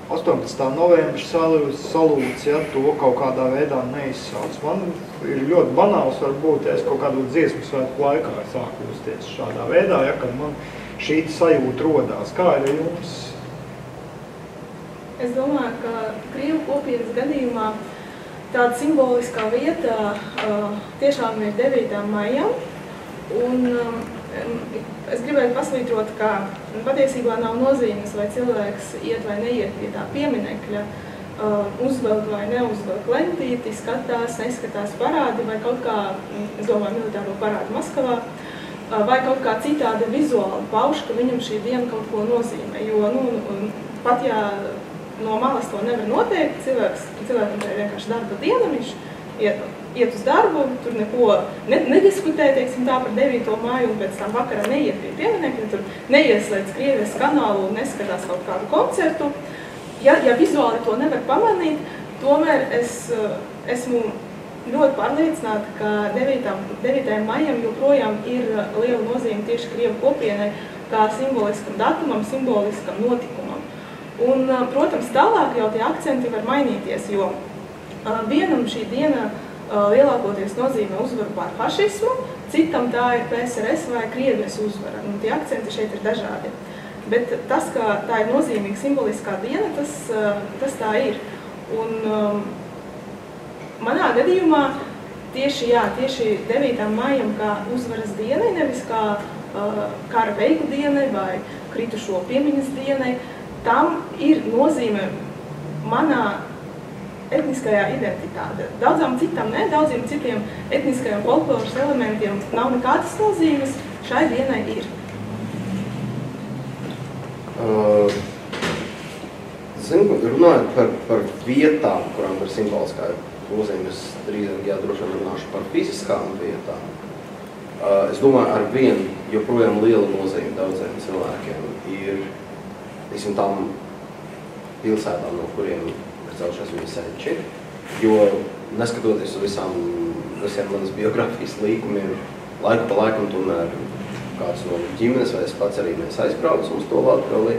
18. novembra salūts, ja, to kaut kādā veidā neizsauc. Man ir ļoti banāls, varbūt, es kaut kādu dziesmu svētku laikā sāku justies šādā veidā, ja, kad man šī sajūta rodās. Kā ir jums? Es domāju, ka Krievu kopienas gadījumā tāda simboliskā vieta tiešām ir 9. maijam. Un es gribēju pasvītrot, ka patiesībā nav nozīmes, vai cilvēks iet vai neiet pie tā pieminekļa, uzvelk vai neuzvelk lentīti, skatās, neskatās parādi vai kaut kā, es domāju, militāro parādu Maskavā, vai kaut kā citādi vizuāli pauž, ka viņam šī diena kaut ko nozīmē. Jo, pat ja no malas to nevar noteikt, cilvēkam tā ir vienkārši darba diena, viņš iet iet uz darbu, tur neko nediskutē, teiksim tā, par 9. māju un pēc tam vakarā neiet pie pieminiekiem, tur neieslēdz Krievijas kanālu un neskatās kaut kādu koncertu. Ja vizuāli to nevar pamanīt, tomēr es esmu ļoti pārliecināta, ka 9. maijam joprojām ir liela nozīme tieši Krievu kopienai kā simboliskam datumam, simboliskam notikumam. Un, protams, tālāk jau tie akcenti var mainīties, jo vienam šī diena lielākoties nozīmē uzvaru pār fašismu, citam tā ir PSRS vai Krievijas uzvara. Un tie akcenti šeit ir dažādi. Bet tas, ka tā ir nozīmīga simboliskā diena, tas tā ir. Un manā gadījumā tieši 9. maijam kā uzvaras dienai, nevis kā kara beigu dienai vai kritušo piemiņas dienai, tam ir nozīme manā etniskajā identitāte. Daudzām citām ne, daudziem citiem etniskajiem folkloras elementiem nav nekādas nozīmes, šai dienai ir. Zinu, runājot par vietām, kurām ir simboliskā nozīme, es drīzāk droši vien runāšu par fiziskām vietām. Es domāju, ar vienu joprojām liela nozīme daudziem cilvēkiem ir, teiksim, tām pilsētām, no kuriem celšies viņa senči, jo neskatoties uz visiem manas biogrāfijas līkumiem, laiku pa laikam tomēr kāds no ģimenes vai es pats arī mēs aizbraucam uz to Latgali.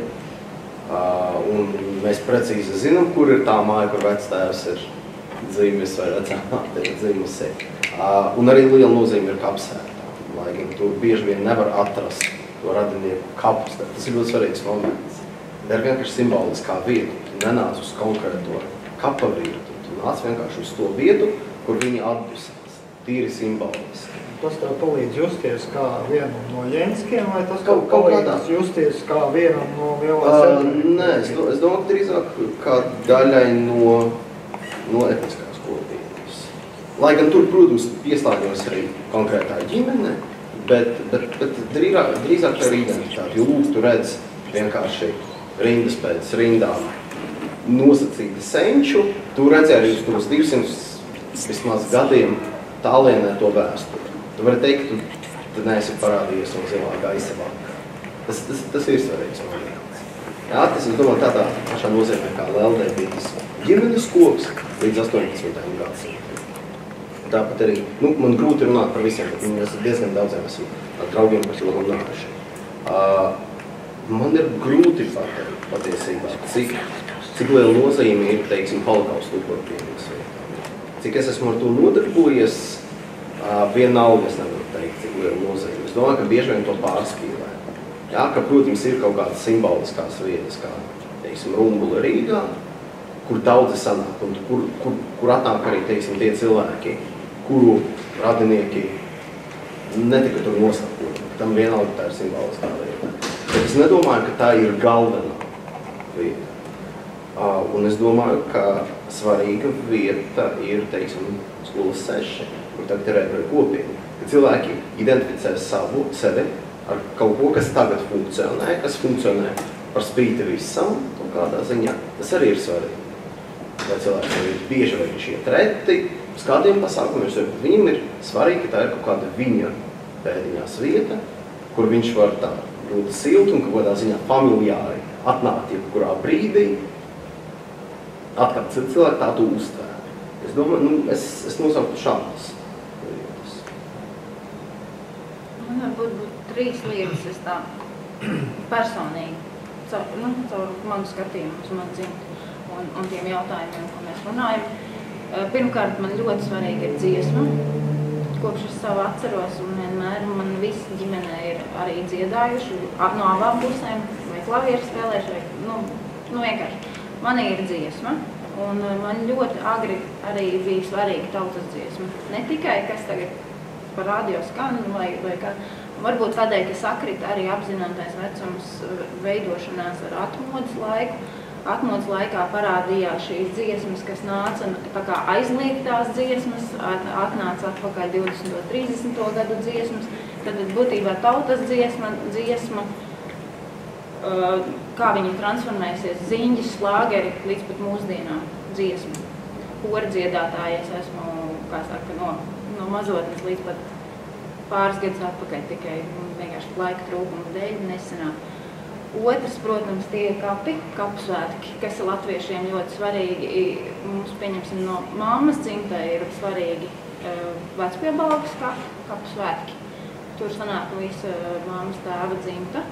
Un mēs precīzi zinām, kur ir tā māja, kur vectēvs ir dzīvis vai vecāmāte ir dzīvusi. Un arī liela nozīme ir kapsētām, lai gan tur bieži vien nevar atrast to radinieku kapus. Tas ir ļoti svarīgs moments. Tā ir vienkārši simboliskā vieta. Tu nenāc uz konkrēto kapa vietu. Tu nāc vienkārši uz to vietu, kur viņi atdusās. Tīri simboliski. Tas tev palīdz justies kā vienam no Jenskiem, vai tas tev palīdz justies kā vienam no lielās Nē, es domāju, drīzāk kā daļai no etniskās kopienas. Lai gan tur, protams, pieslēgos arī konkrētā ģimene, bet drīzāk tā ir identitāte. Jo lūk, tu redz vienkārši rindas pēc rindām nosacīti senču, tu redzi arī uz tos 200 vismaz gadiem tālienē to vēsturi. Tu vari teikt, tu neesi parādījies no zilā gaisa vakā. Tas ir svarīgs moments. Jā, tas, es domāju, tādā pašā nozīmē kā Leldē bija tas ģimenes koks līdz 18. gadsimtam. Tāpat arī, man grūti runāt par visiem, bet mēs diezgan daudziem esam ar draugiem par to runājuši. Man ir grūti pateikt patiesībā, cik liela nozīme ir, teiksim, holokausta upuru piemiņas vietām. Cik es esmu ar to nodarbojies, vienalga es nevaru teikt, cik liela nozīme. Es domāju, ka bieži vien to pārspīlē. Jā, ka, protams, ir kaut kādas simboliskās vietas, kā, teiksim, Rumbula Rīgā, kur daudzi sanāk, un kur atnāk arī, teiksim, tie cilvēki, kuru radinieki netika tur nosakot. Tam vienalga tā ir simboliskā vieta. Bet es nedomāju, ka tā ir galvenā vieta. Un es domāju, ka svarīga vieta ir, teiksim, skolas 6, kur tagad ir ebreju kopiena. Kad cilvēki identificē sevi ar kaut ko, kas tagad funkcionē, kas funkcionē par spīti visam, kaut kādā ziņā, tas arī ir svarīgi. Vai cilvēki ir bieži vai šie treti, uz kādiem pasākumiem, viņam ir svarīgi, ka tā ir kaut kāda viņa pēdiņās vieta, kur viņš var tā ļoti silti un kaut kādā ziņā familiāri atnākt jebkurā brīdī, atkal cilvēki tā to uztvēr. Es domāju, es nosauktu šādas lietas. Man varbūt būtu 3 lietas, es tā personīgi, caur manu skatījumu uz manu dzimtu un tiem jautājumiem, ko mēs runājam. Pirmkārt, man ļoti svarīgi ir dziesma. Kopš es savu atceros, un vienmēr man visi ģimenē ir arī dziedājuši no abām pusēm, vai klavieru spēlējuši, vai, vienkārši. Man ir dziesma, un man ļoti agri arī bija svarīga tautas dziesma. Ne tikai, kas tagad par radio skan, vai kā, varbūt tādēļ, ka sakrit arī apzinātais vecums veidošanās ar atmodas laiku. Atmodas laikā parādījās šīs dziesmas, kas nāca tā kā aizliegtās dziesmas, atnāca atpakaļ 20. un 30. gadu dziesmas, tad būtībā tautas dziesma, kā viņi transformēsies, ziņģis, slāgeri līdz pat mūsdienām dziesma. kora dziedātāja, es esmu, kā saka, no mazotnes līdz pat pāris gadus atpakaļ, tikai vienkārši laika trūkuma dēļ nesenāk. Otrs, protams, tie ir kapu svētki, kas ir latviešiem ļoti svarīgi. Mums, pieņemsim, no mammas dzimtē ir svarīgi vecpiebalgas kapu svētki. Tur sanāk visa mammas tēva dzimta.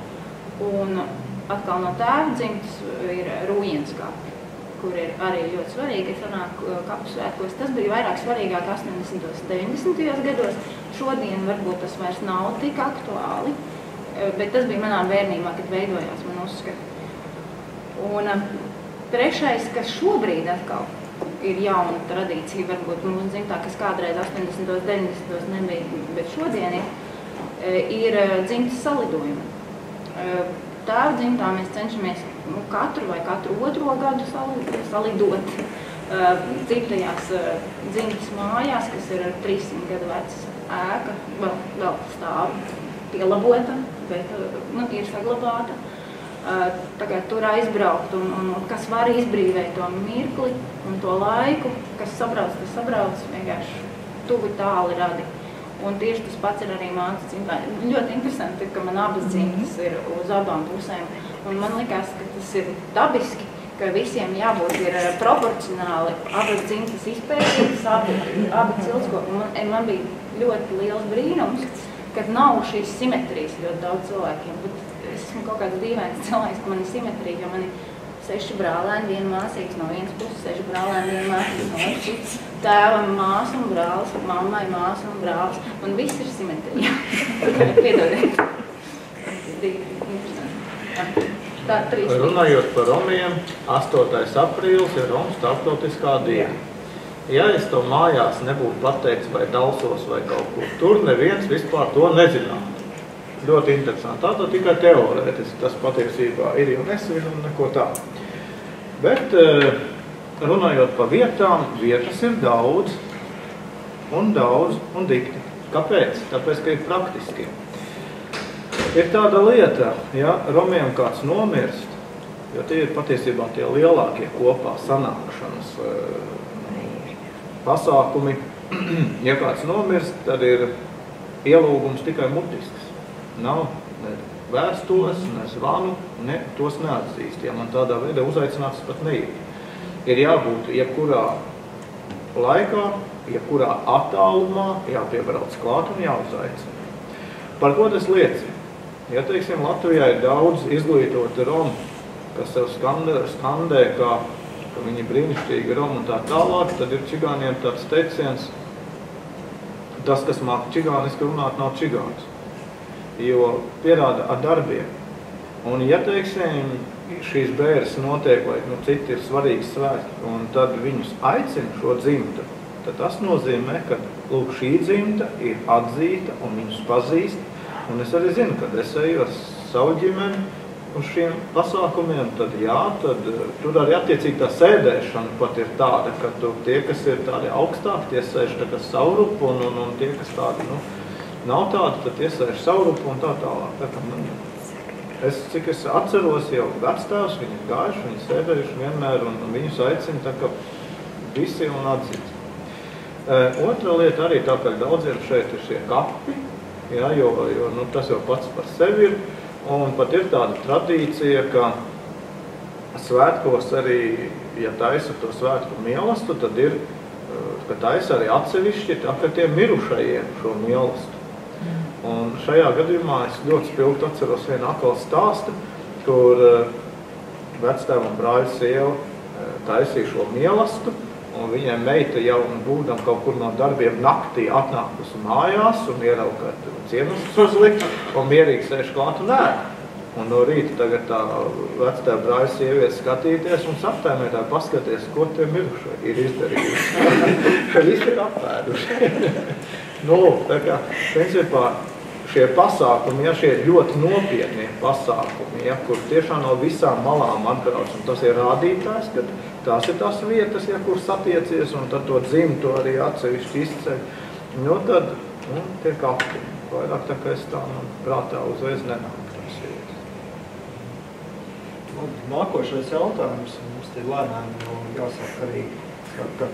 Un atkal no tēva dzimtas ir Rūjens kapi, kur ir arī ļoti svarīgi, sanāk kapu svētkos. Tas bija vairāk svarīgāk 80. un 90. gados. Šodien varbūt tas vairs nav tik aktuāli. Bet tas bija manā bērnībā, kad veidojās man uzskati. Un trešais, kas šobrīd atkal ir jauna tradīcija, varbūt mūsu dzimtā, kas kādreiz 80. 90. nebija, bet šodien ir dzimtas salidojumi. Tēva dzimtā mēs cenšamies katru vai katru otro gadu salidot dzimtajās dzimtas mājās, kas ir 300 gadu veca ēka, vēl stāv pielabota, bet ir saglabāta. Tagad tur aizbraukt un kas var izbrīvēt to mirkli un to laiku, kas sabrauc, tas sabrauc, vienkārši tuvi tāli radi. Un tieši tas pats ir arī mācas dzimtā. Ļoti interesanti, ka man abas dzimtas ir uz abām pusēm. Un man likās, ka tas ir dabiski, ka visiem jābūt ir proporcionāli abas dzimtas izpētītas, abi ciltskopi. Man bija ļoti liels brīnums, kad nav šīs simetrijas ļoti daudz cilvēkiem. Bet es esmu kaut kāds dīvains cilvēks, ka man ir simetrija, jo man ir 6 brālēni, 1 māsīgs no vienas puses, 6 brālēni, 1 māsīgs no otras puses. Tēvam māsa un brālis, mammai māsa un brālis. Un viss ir simetrija. Piedodiet. Tā 3. Runājot par romiem, 8. aprīlis ir Romu starptautiskā diena. Ja es to mājās nebūtu pateicis vai Dalsos vai kaut kur, tur neviens vispār to nezinātu. Ļoti interesanti. Tā tikai teorētiski tas patiesībā ir, jo nesvinu un neko tā. Bet runājot par vietām, vietas ir daudz un dikti. Kāpēc? Tāpēc, ka ir praktiski. Ir tāda lieta, ja romiem kāds nomirst, jo tie ir patiesībā tie lielākie kopā sanākšanas pasākumi. Ja kāds nomirst, tad ir ielūgums tikai mutisks. Nav ne vēstules, ne zvanu, ne tos neatzīst. Ja man tādā veidā uzaicināts, pat neiet. Ir jābūt jebkurā laikā, jebkurā attālumā, jāpiebrauc klāt un jāuzaicina. Par ko tas liecina? Ja, teiksim, Latvijā ir daudz izglītoti romi, kas sev skandē, ka viņi brīnišķīgi romi un tā tālāk, tad ir čigāniem tāds teiciens, tas, kas māk čigāniski runāt, nav čigāns, jo pierāda ar darbiem. Un, ja, teiksim, šīs bēres notiek, vai citi ir svarīgi svētki, un tad viņus aicina šo dzimtu, tad tas nozīmē, ka lūk, šī dzimta ir atzīta un viņus pazīst. Un es arī zinu, kad es eju ar savu ģimeni uz šiem pasākumiem, tad jā, tad tur arī attiecīgi tā sēdēšana pat ir tāda, ka tie, kas ir tādi augstāki, tie sēž tā kā saurupu, un tie, kas tādi, nav tādi, tad tie sēž saurupu un tā tālāk. Tā kā cik es atceros, jau vecstāvs, viņi ir gājuši, viņi sēdējuši vienmēr, un viņus aicina tā kā visi un atzīst. Otra lieta arī tā, ka daudziem šeit ir šie kapi, jā, jo tas jau pats par sevi ir, un pat ir tāda tradīcija, ka svētkos arī, ja taisa to svētku mielastu, tad ir, ka taisa arī atsevišķi tā, ka tie mirušajiem šo mielastu. Un šajā gadījumā es ļoti spilgti atceros vienu atkal stāstu, kur vectēva un brāļa sieva taisīja šo mielastu, un viņai meita jau būdam kaut kur no darbiem naktī atnākusi mājās un ierauga, ka cienus uzlikt, un mierīgi sēž klāt un ēd. Un no rīta tagad tā vectēva brāļa sieviete skatīties un saptēmētāji paskaties, ko tie mirušie ir izdarījuši. Visi ir apēduši. Tā kā, principā, šie pasākumi, ja šie ļoti nopietnie pasākumi, ja, kur tiešām no visām malām atbrauc, un tas ir rādītājs, ka tās ir tās vietas, ja, kur satiecies, un tad to dzimtu arī atsevišķi izceļ, tad tiek aptiņi. Vairāk tā, ka es tā prātā uzreiz nenāk tās vietas. Nākošais jautājums mums te lēnām jau jāsāk arī, ka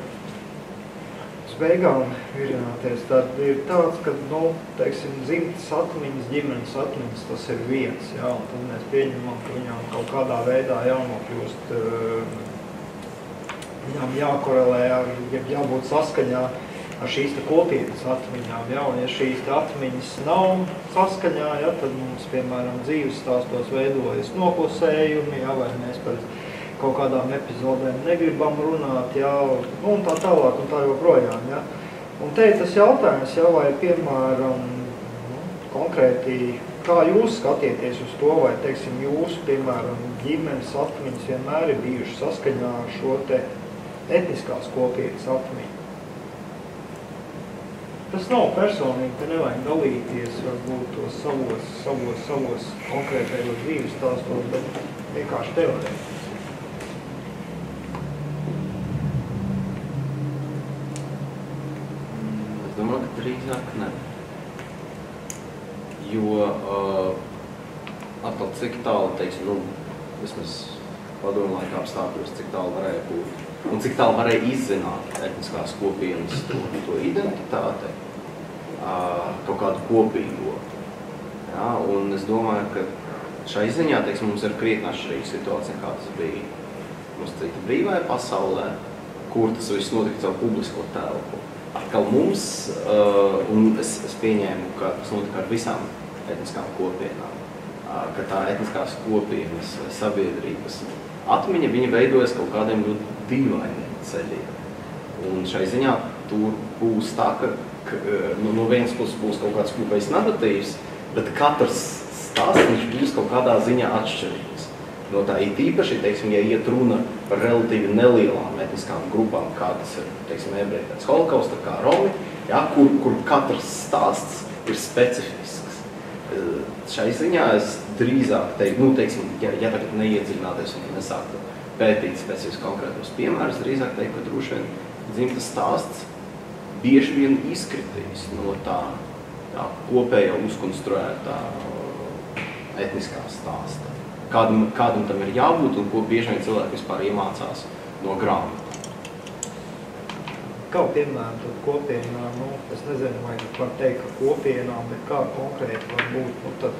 beigām virināties, tad ir tāds, ka, teiksim, dzimtas atmiņas, ģimenes atmiņas, tas ir viens, jā, un tad mēs pieņemam, ka viņām kaut kādā veidā jānokļūst, viņām jākorelē, jābūt saskaņā ar šīs kopienas atmiņām, jā, un ja šīs atmiņas nav saskaņā, jā, tad mums, piemēram, dzīves stāstos veidojas noklusējumi, jā, vai mēs par kaut kādām epizodēm negribam runāt, jā, un tā tālāk, un tā joprojām, jā. Un te ir tas jautājums, jā, vai, piemēram, konkrēti, kā jūs skatieties uz to, vai, teiksim, jūs, piemēram, ģimenes atmiņas vienmēr ir bijušas saskaņā ar šo te etniskās kopienas atmiņu. Tas nav personīgi, ka nevajag dalīties, varbūt tos savos konkrētajos dzīves stāstos, bet vienkārši teorētiski. Es domāju, ka drīzāk ne. Jo atkal cik tālu, teiksim, vismaz padomu laikā apstākļos, cik tālu varēja būt. Un cik tālu varēja izzināt etniskās kopienas to identitāti, kaut kādu kopīgo. Ja, un es domāju, ka šai ziņā, teiksim, mums ir krietni atšķirīga situācija, kā tas bija mums cita brīvajā pasaulē, kur tas viss notika caur publisko telpu. Atkal mums, un es pieņēmu, ka tas notika ar visām etniskām kopienām, ka tā etniskās kopienas vai sabiedrības atmiņa, viņa veidojas kaut kādiem ļoti dīvainiem ceļiem. Un šai ziņā tur būs tā, ka no vienas puses būs kaut kāds kopējs narratīvs, bet katrs stāsts būs kaut kādā ziņā atšķirīgs. No tā ir tīpaši, teiksim, ja iet runa par relatīvi nelielām etniskām grupām, kā tas ir, teiksim, ebreji pēc holokausta, kā romi, ja, kur katrs stāsts ir specifisks. Šai ziņā es drīzāk teiktu, teiksim, ja tagad neiedziļināties un nesāktu pētīt specifiski konkrētos piemērus, drīzāk teiktu, ka droši vien dzimtas stāsts bieži vien izkritīs no tā kopējā uzkonstruētā etniskā stāsta. Kādam tam ir jābūt un ko bieži vien cilvēki vispār iemācās no grāmatām. Kā piemēram kopienā, es nezinu, vai var teikt, ka kopienā, bet kā konkrēti var būt, tad,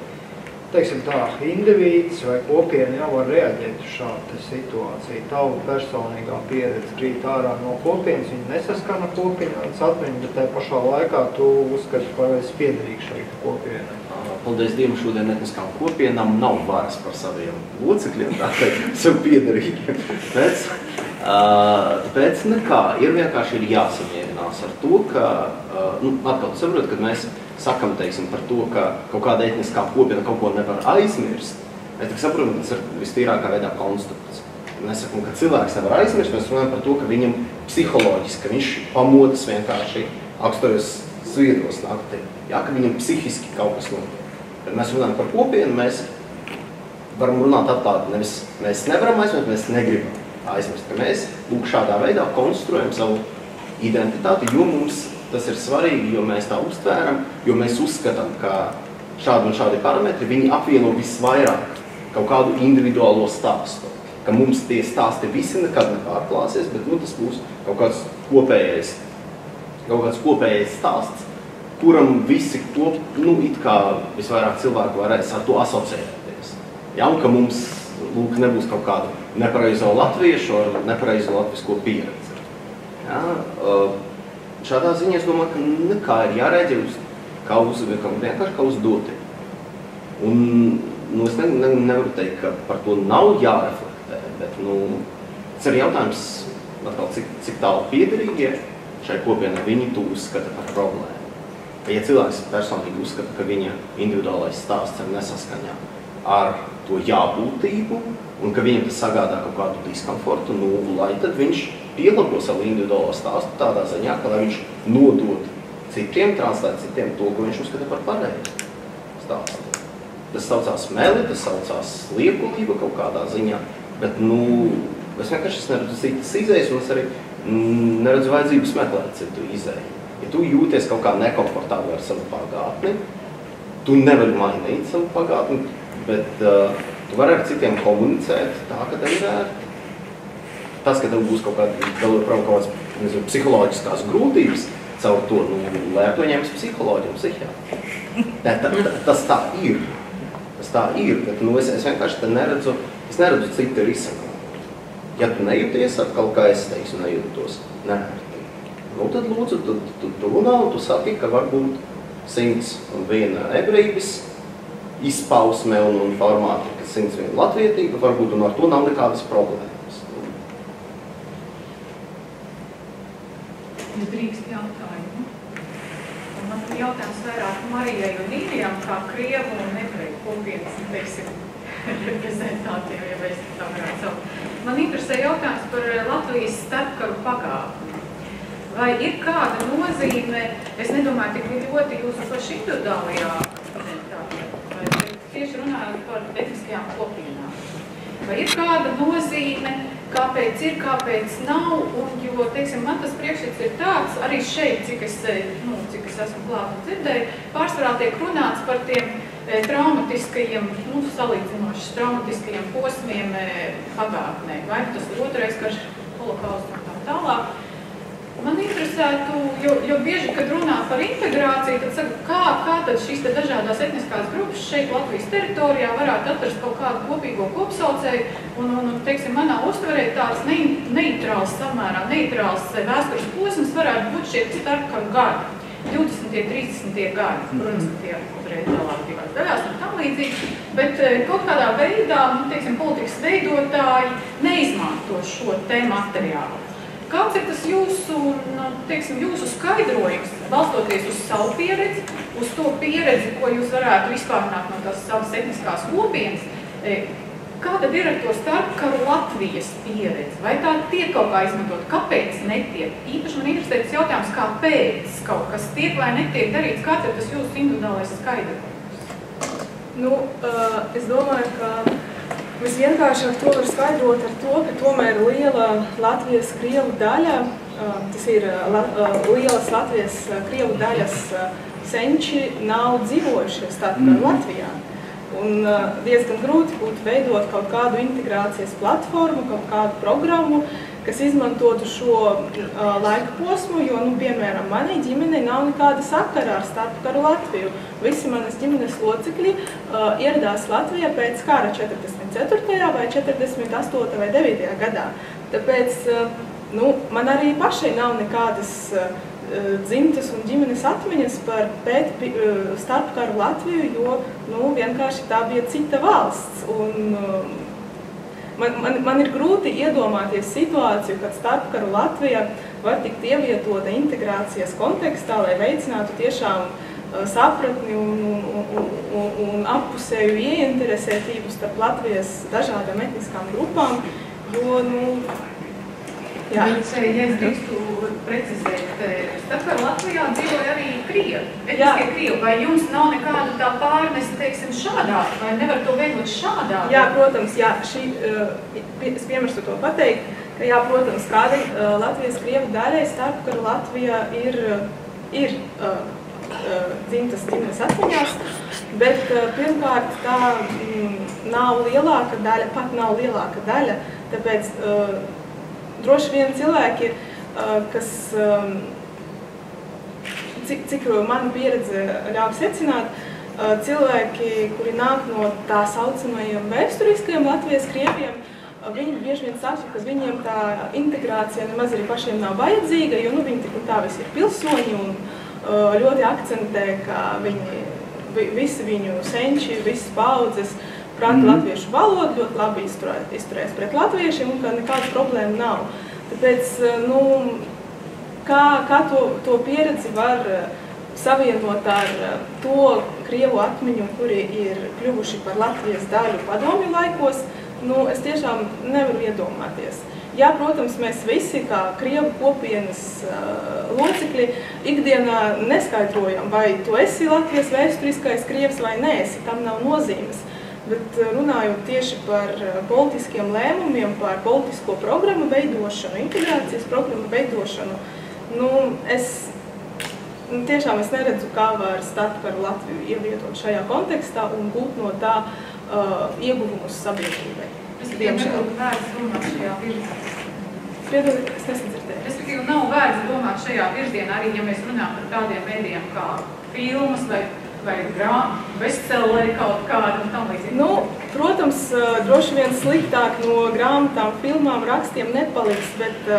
teiksim tā, indivīds vai kopiena jau var reaģēt uz šādu situāciju. Tavu personīgā pieredze krīt ārā no kopienas, viņi nesaskana kopienas atmiņu, bet tajā pašā laikā tu uzskati, ka esi piederīgs šai kopienai. Paldies Dievam, šodien etniskām kopienām nav varas par saviem locekļiem, tā teikt, sev piederīgiem. Tāpēc nekā, ir vienkārši jāsamierinās ar to, ka, atkal saprot, kad mēs sakam, teiksim, par to, ka kaut kāda etniskā kopiena kaut ko nevar aizmirst, mēs tik saprotam, ka tas ir vistīrākā veidā konstrukts. Mēs sakam, ka cilvēks nevar aizmirst, mēs runājam par to, ka viņam psiholoģiski, ka viņš pamodas vienkārši augstajos sviedros naktī, ja, ka viņam psihiski kaut kas notiek. Kad mēs runājam par kopienu, mēs varam runāt atklāti, nevis mēs nevaram aizmirst, mēs negribam aizmirst, ka mēs šādā veidā konstruējam savu identitāti, jo mums tas ir svarīgi, jo mēs tā uztvēram, jo mēs uzskatām, ka šādi un šādi parametri, viņi apvieno visvairāk kaut kādu individuālo stāstu. Ka mums tie stāsti visi nekad nepārklāsies, bet tas būs kaut kāds kopējais stāsts, kuram visi to, it kā visvairāk cilvēku varēs ar to asociēties. Ja, un ka mums, nebūs kaut kāda nepareizo latviešu ar nepareizo latvisko pieredzi. Ja, šādā ziņā es domāju, ka nekā ir jārēģē vienkārši kā uz dotību. Un, es nevaru teikt, ka par to nav jāreflektē, bet, tas ir jautājums, atkal, cik tālu piederīgie šai kopienai viņi to uzskata par problēmu. Ja cilvēks personīgi uzskata, ka viņa individuālais stāsts ir nesaskaņā ar to jābūtību un ka viņam tas sagādā kaut kādu diskomfortu, lai tad viņš pielabo savu individuālo stāstu tādā ziņā, ka lai viņš nodod citiem, translēt citiem to, ko viņš uzskata par pareizi stāstu. Tas saucās meli, tas saucās liekulība kaut kādā ziņā, bet, es vienkārši neredzu citas izējas un es arī neredzu vajadzības meklēt citu izēju. Ja tu jūties kaut kā nekomfortāli ar savu pagātni, tu nevari mainīt savu pagātni, bet tu vari ar citiem komunicēt tā, ka tev ir vērti. Tas, ka tev būs kaut kāds psiholoģiskās grūtības caur to, lai ar to ņems psiholoģiju un psihiatru. Tas tā ir. Tas tā ir, bet es vienkārši neredzu citu risinājumu. Ja tu nejūties atkal, kā es teikšu, nejūtos nērti, tad lūdzu, tu runā un tu saki, ka varbūt 101 ebrejības izpausme un formāti, ka 101 latvietība, varbūt un ar to nav nekādas problēmas. Ja drīkst jautājumu. Man jautājums vairāk Marijai un Īrijam, kā krievu un ebreju kopienas, teiksim, reprezentātiem, ja mēs tā varētu saukt. Man interesē jautājums par Latvijas starpkaru pagātni. Vai ir kāda nozīme, es nedomāju tik ļoti jūsu paši individuālajā reprezentācijā, vai tieši runājot par etniskajām kopienām. Vai ir kāda nozīme, kāpēc ir, kāpēc nav, un jo, teiksim, man tas priekšstats ir tāds, arī šeit, cik es esmu klāt un dzirdēju, pārsvarā tiek runāts par tiem traumatiskajiem, salīdzinoši traumatiskajiem posmiem pagātnē, vai tas ir otrais karš, holokausts un tā tālāk. Man interesētu, jo bieži, kad runā par integrāciju, tad saka, kā tad šīs dažādās etniskās grupas šeit Latvijas teritorijā varētu atrast kaut kādu kopīgo kopsaucēju, un teiksim, manā uztverē tāds neitrāls, samērā neitrāls vēstures posms varētu būt šie starpkaru gadi. 20. 30. gadi, protams, tie uzreiz tālāk divās daļās un tam līdzīgi, bet kaut kādā veidā, teiksim, politikas veidotāji neizmanto šo te materiālu. Kāds ir tas jūsu skaidrojums, balstoties uz savu pieredzi, uz to pieredzi, ko jūs varētu vispārināt no tās savas etniskās kopienas? Kā tad ir ar to starpkaru Latvijas pieredzi? Vai tā tiek kaut kā izmantot? Kāpēc netiek? Īpaši man interesē tas jautājums, kāpēc kaut kas tiek vai netiek darīts? Kāds ir tas jūsu individuālais skaidrojums? Es domāju, ka visvienkāršāk to var skaidrot ar to, ka tomēr liela Latvijas krievu daļa, tas ir lielas Latvijas krievu daļas senči nav dzīvojušie starpkaru Latvijā. Un diezgan grūti būtu veidot kaut kādu integrācijas platformu, kaut kādu programmu, kas izmantotu šo laika posmu, jo, piemēram, manai ģimenei nav nekāda sakara ar starpkaru Latviju. Visi manas ģimenes locekļi ieradās Latvijā pēc kara 44. vai 48. vai 9. gadā. Tāpēc, man arī pašai nav nekādas dzimtas un ģimenes atmiņas par starpkaru Latviju, jo vienkārši tā bija cita valsts. Un man ir grūti iedomāties situāciju, kad starpkaru Latvija var tikt ievietota integrācijas kontekstā, lai veicinātu tiešām sapratni un appusēju ieinteresētību starp Latvijas dažādām etniskām grupām, jo, ja es drīkstu precizēt, starpkaru Latvijā dzīvoja arī krievi, etniskie krievi. Vai jums nav nekāda tā pārnesa, teiksim, šādā, vai nevar to veidot šādā? Jā, protams, es piemirstu to pateikt, ka jā, protams, kādai Latvijas krievu daļai starpkaru Latvijā ir dzimtas ģimenes atmiņās, bet pirmkārt tā nav lielāka daļa, pat nav lielāka daļa, tāpēc droši vien cilvēki, kas, cik mana pieredze ļauj secināt, cilvēki, kuri nāk no tā saucamajiem vēsturiskajiem Latvijas krieviem, viņi bieži vien saka, ka viņiem tā integrācija nemaz arī pašiem nav vajadzīga, jo viņi tik un tā visi ir pilsoņi un ļoti akcentē, ka visi viņu senči, visas paudzes prata latviešu valodu, ļoti labi izturēs pret latviešiem un ka nekāda problēma nav. Tāpēc, kā to pieredzi var savienot ar to krievu atmiņu, kuri ir kļuvuši par Latvijas daļu padomju laikos, es tiešām nevaru iedomāties. Jā, protams, mēs visi, kā krievu kopienas locekļi, ikdienā neskaidrojam, vai tu esi Latvijas vēsturiskais krievs vai neesi, tam nav nozīmes. Bet runājot tieši par politiskiem lēmumiem, par politisko programmu veidošanu, integrācijas programmu veidošanu, tiešām es neredzu, kā var starpkaru Latviju ievietot šajā kontekstā un gūt no tā ieguvumus sabiedrībai. Es tikai nebūtu vērts runāt šajā virzā. Piedod, es nesadzirdēju. respektīvi nav vērts domāt šajā virzienā, arī ja mēs runājam par tādiem mēdījiem kā filmas vai bestselleri kaut kādu un tam līdzīgi. Nu, protams, droši vien sliktāk no grāmatām, filmām, rakstiem nepaliks, bet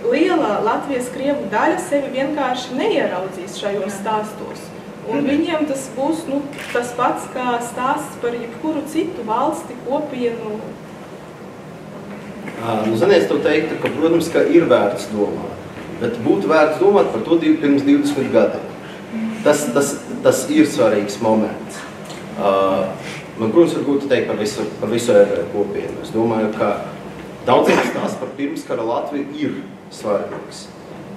liela Latvijas-Krievu daļa sevi vienkārši neieraudzīs šajos stāstos. Un viņiem tas būs tas pats kā stāsts par jebkuru citu valsti, kopienu. Zinies, tev teiktu, ka, protams, ka ir vērts domāt, bet būtu vērts domāt par to pirms 20 gadiem. Tas ir svarīgs moments. Man, protams, var būt teikt par visu ebreju kopienu. Es domāju, ka daudziem stāsts par pirmskara Latviju ir svarīgs.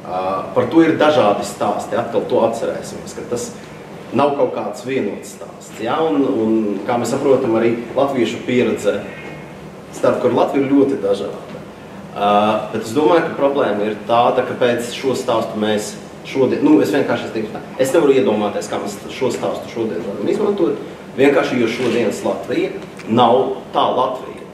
Par to ir dažādi stāsti, atkal to atcerēsimies, ka tas nav kaut kāds vienots stāsts. Ja? Un kā mēs saprotam, arī latviešu pieredze starp kur Latviju ir ļoti dažāda. Bet es domāju, ka problēma ir tāda, ka pēc šo stāstu mēs šodien, es nevaru iedomāties, kā mēs šo stāstu šodien varam izmantot, vienkārši, jo šodienas Latvija nav tā Latvija.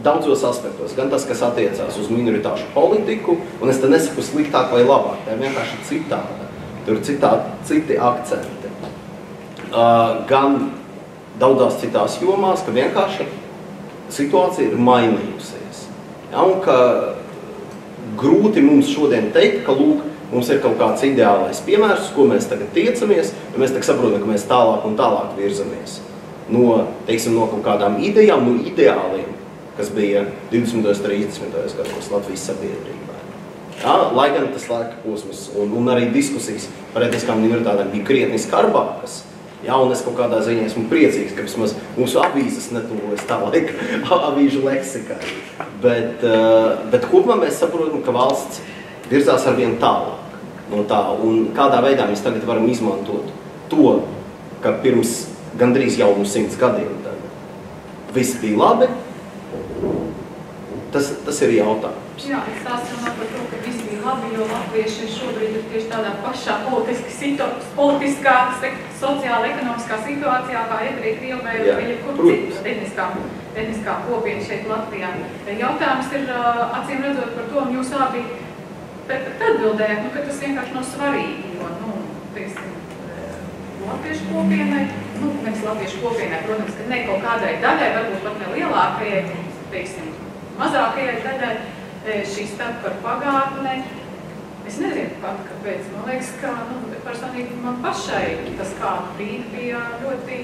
Daudzos aspektos, gan tas, kas attiecās uz minoritāšu politiku, un es te nesaku sliktāk vai labāk, tā ir vienkārši citāda. Tur ir citi akcenti. Gan daudzās citās jomās, ka vienkārši situācija ir mainījusies. Ja, un ka grūti mums šodien teikt, ka lūk, mums ir kaut kāds ideālais piemērs, ko mēs tagad tiecamies, un mēs tagad saprotam, ka mēs tālāk un tālāk virzamies. No kaut kādām idejām, no ideāliem, kas bija 20. un 30. gados Latvijas sabiedrībā. Ja, lai gan tas laika posms un arī diskusijas par etniskām minoritātēm bija krietni skarbākas, ja, un es kaut kādā ziņā esmu priecīgs, ka vismaz mūsu avīzes netuvojas tā laika avīžu leksikai. Bet kopumā mēs saprotam, ka valsts virzās arvien tālāk no tā, un kādā veidā mēs tagad varam izmantot to, ka pirms gandrīz jau 100 gadiem viss bija labi, tas ir jautājums. Jā, es stāstu par to, ka viss bija labi, jo latvieši šobrīd ir tieši tādā pašā politiskā, sociāla, ekonomiskā situācijā, kā ebreji, krievi vai jebkur citu etniskā kopiena šeit Latvijā. Jautājums ir, acīm redzot par to, un jūs abi atbildējāt, ka tas vienkārši nav svarīgi, jo, latviešu kopienai, nevis latviešu kopienai, protams, ka ne kaut kādai daļai, varbūt pat ne lielākajai, mazākajai daļai šī starpkaru pagātne. Es nezinu pat, kāpēc. Man liekas, ka personīgi man pašai tas kādu brīdi bija ļoti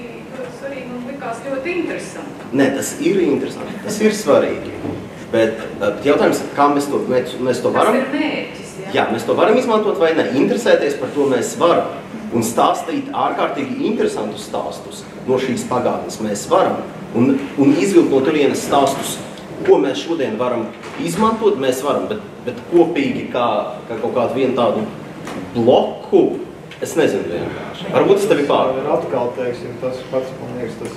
svarīgi un likās ļoti interesanti. Nē, tas ir interesanti, tas ir svarīgi. Bet jautājums, kā mēs to varam? Tas ir mērķis, jā? Jā, mēs to varam izmantot vai ne. Interesēties par to mēs varam. Un stāstīt ārkārtīgi interesantus stāstus no šīs pagātnes mēs varam. Un izvilkt no turienes stāstus, ko mēs šodien varam izmantot, mēs varam. Bet kopīgi kā kaut kādu vienu tādu bloku, es nezinu vienkārši. Varbūt tas tevi pār. Atkal, teiksim, tas pats, man liekas, tas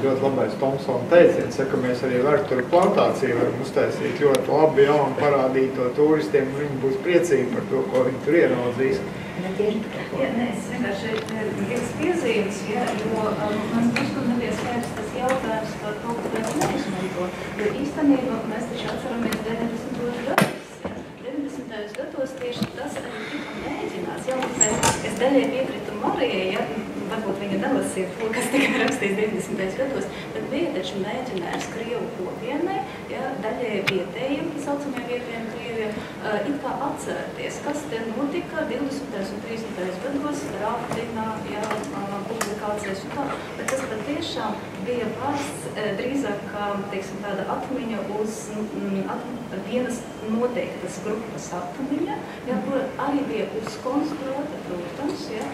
ļoti labais Tomsona teiciens, ka mēs arī vērturu plantāciju varam uztaisīt ļoti labi, un parādīt to turistiem, un viņi būs priecīgi par to, ko viņi tur ieraudzīs. Jā, nē, es vienkārši viens piezīmes, jo man drusku nebija skaidrs tas jautājums par to, ka mēs neizmanto, jo īstenībā mēs taču atceramies 90. gados. 90. gados tieši tas arī tika mēģināts. Jā, es daļai piekrītu Marijai, ja, varbūt viņa nelasīja to, kas tika rakstīts 90. gados, bet bija taču mēģinājums Krievu kopienai, ja, daļai vietējiem, tā saucamie vietējiem Krieviem, it kā atcerēties, kas te notika 20. un 30. gados, Rāptinā, ja, publikācijas un tā, bet tas patiešām bija vārsts drīzāk kā, teiksim, tāda atmiņa uz vienas noteiktas grupas atmiņa, ja, kur arī bija uzkonstruēta, protams, ja,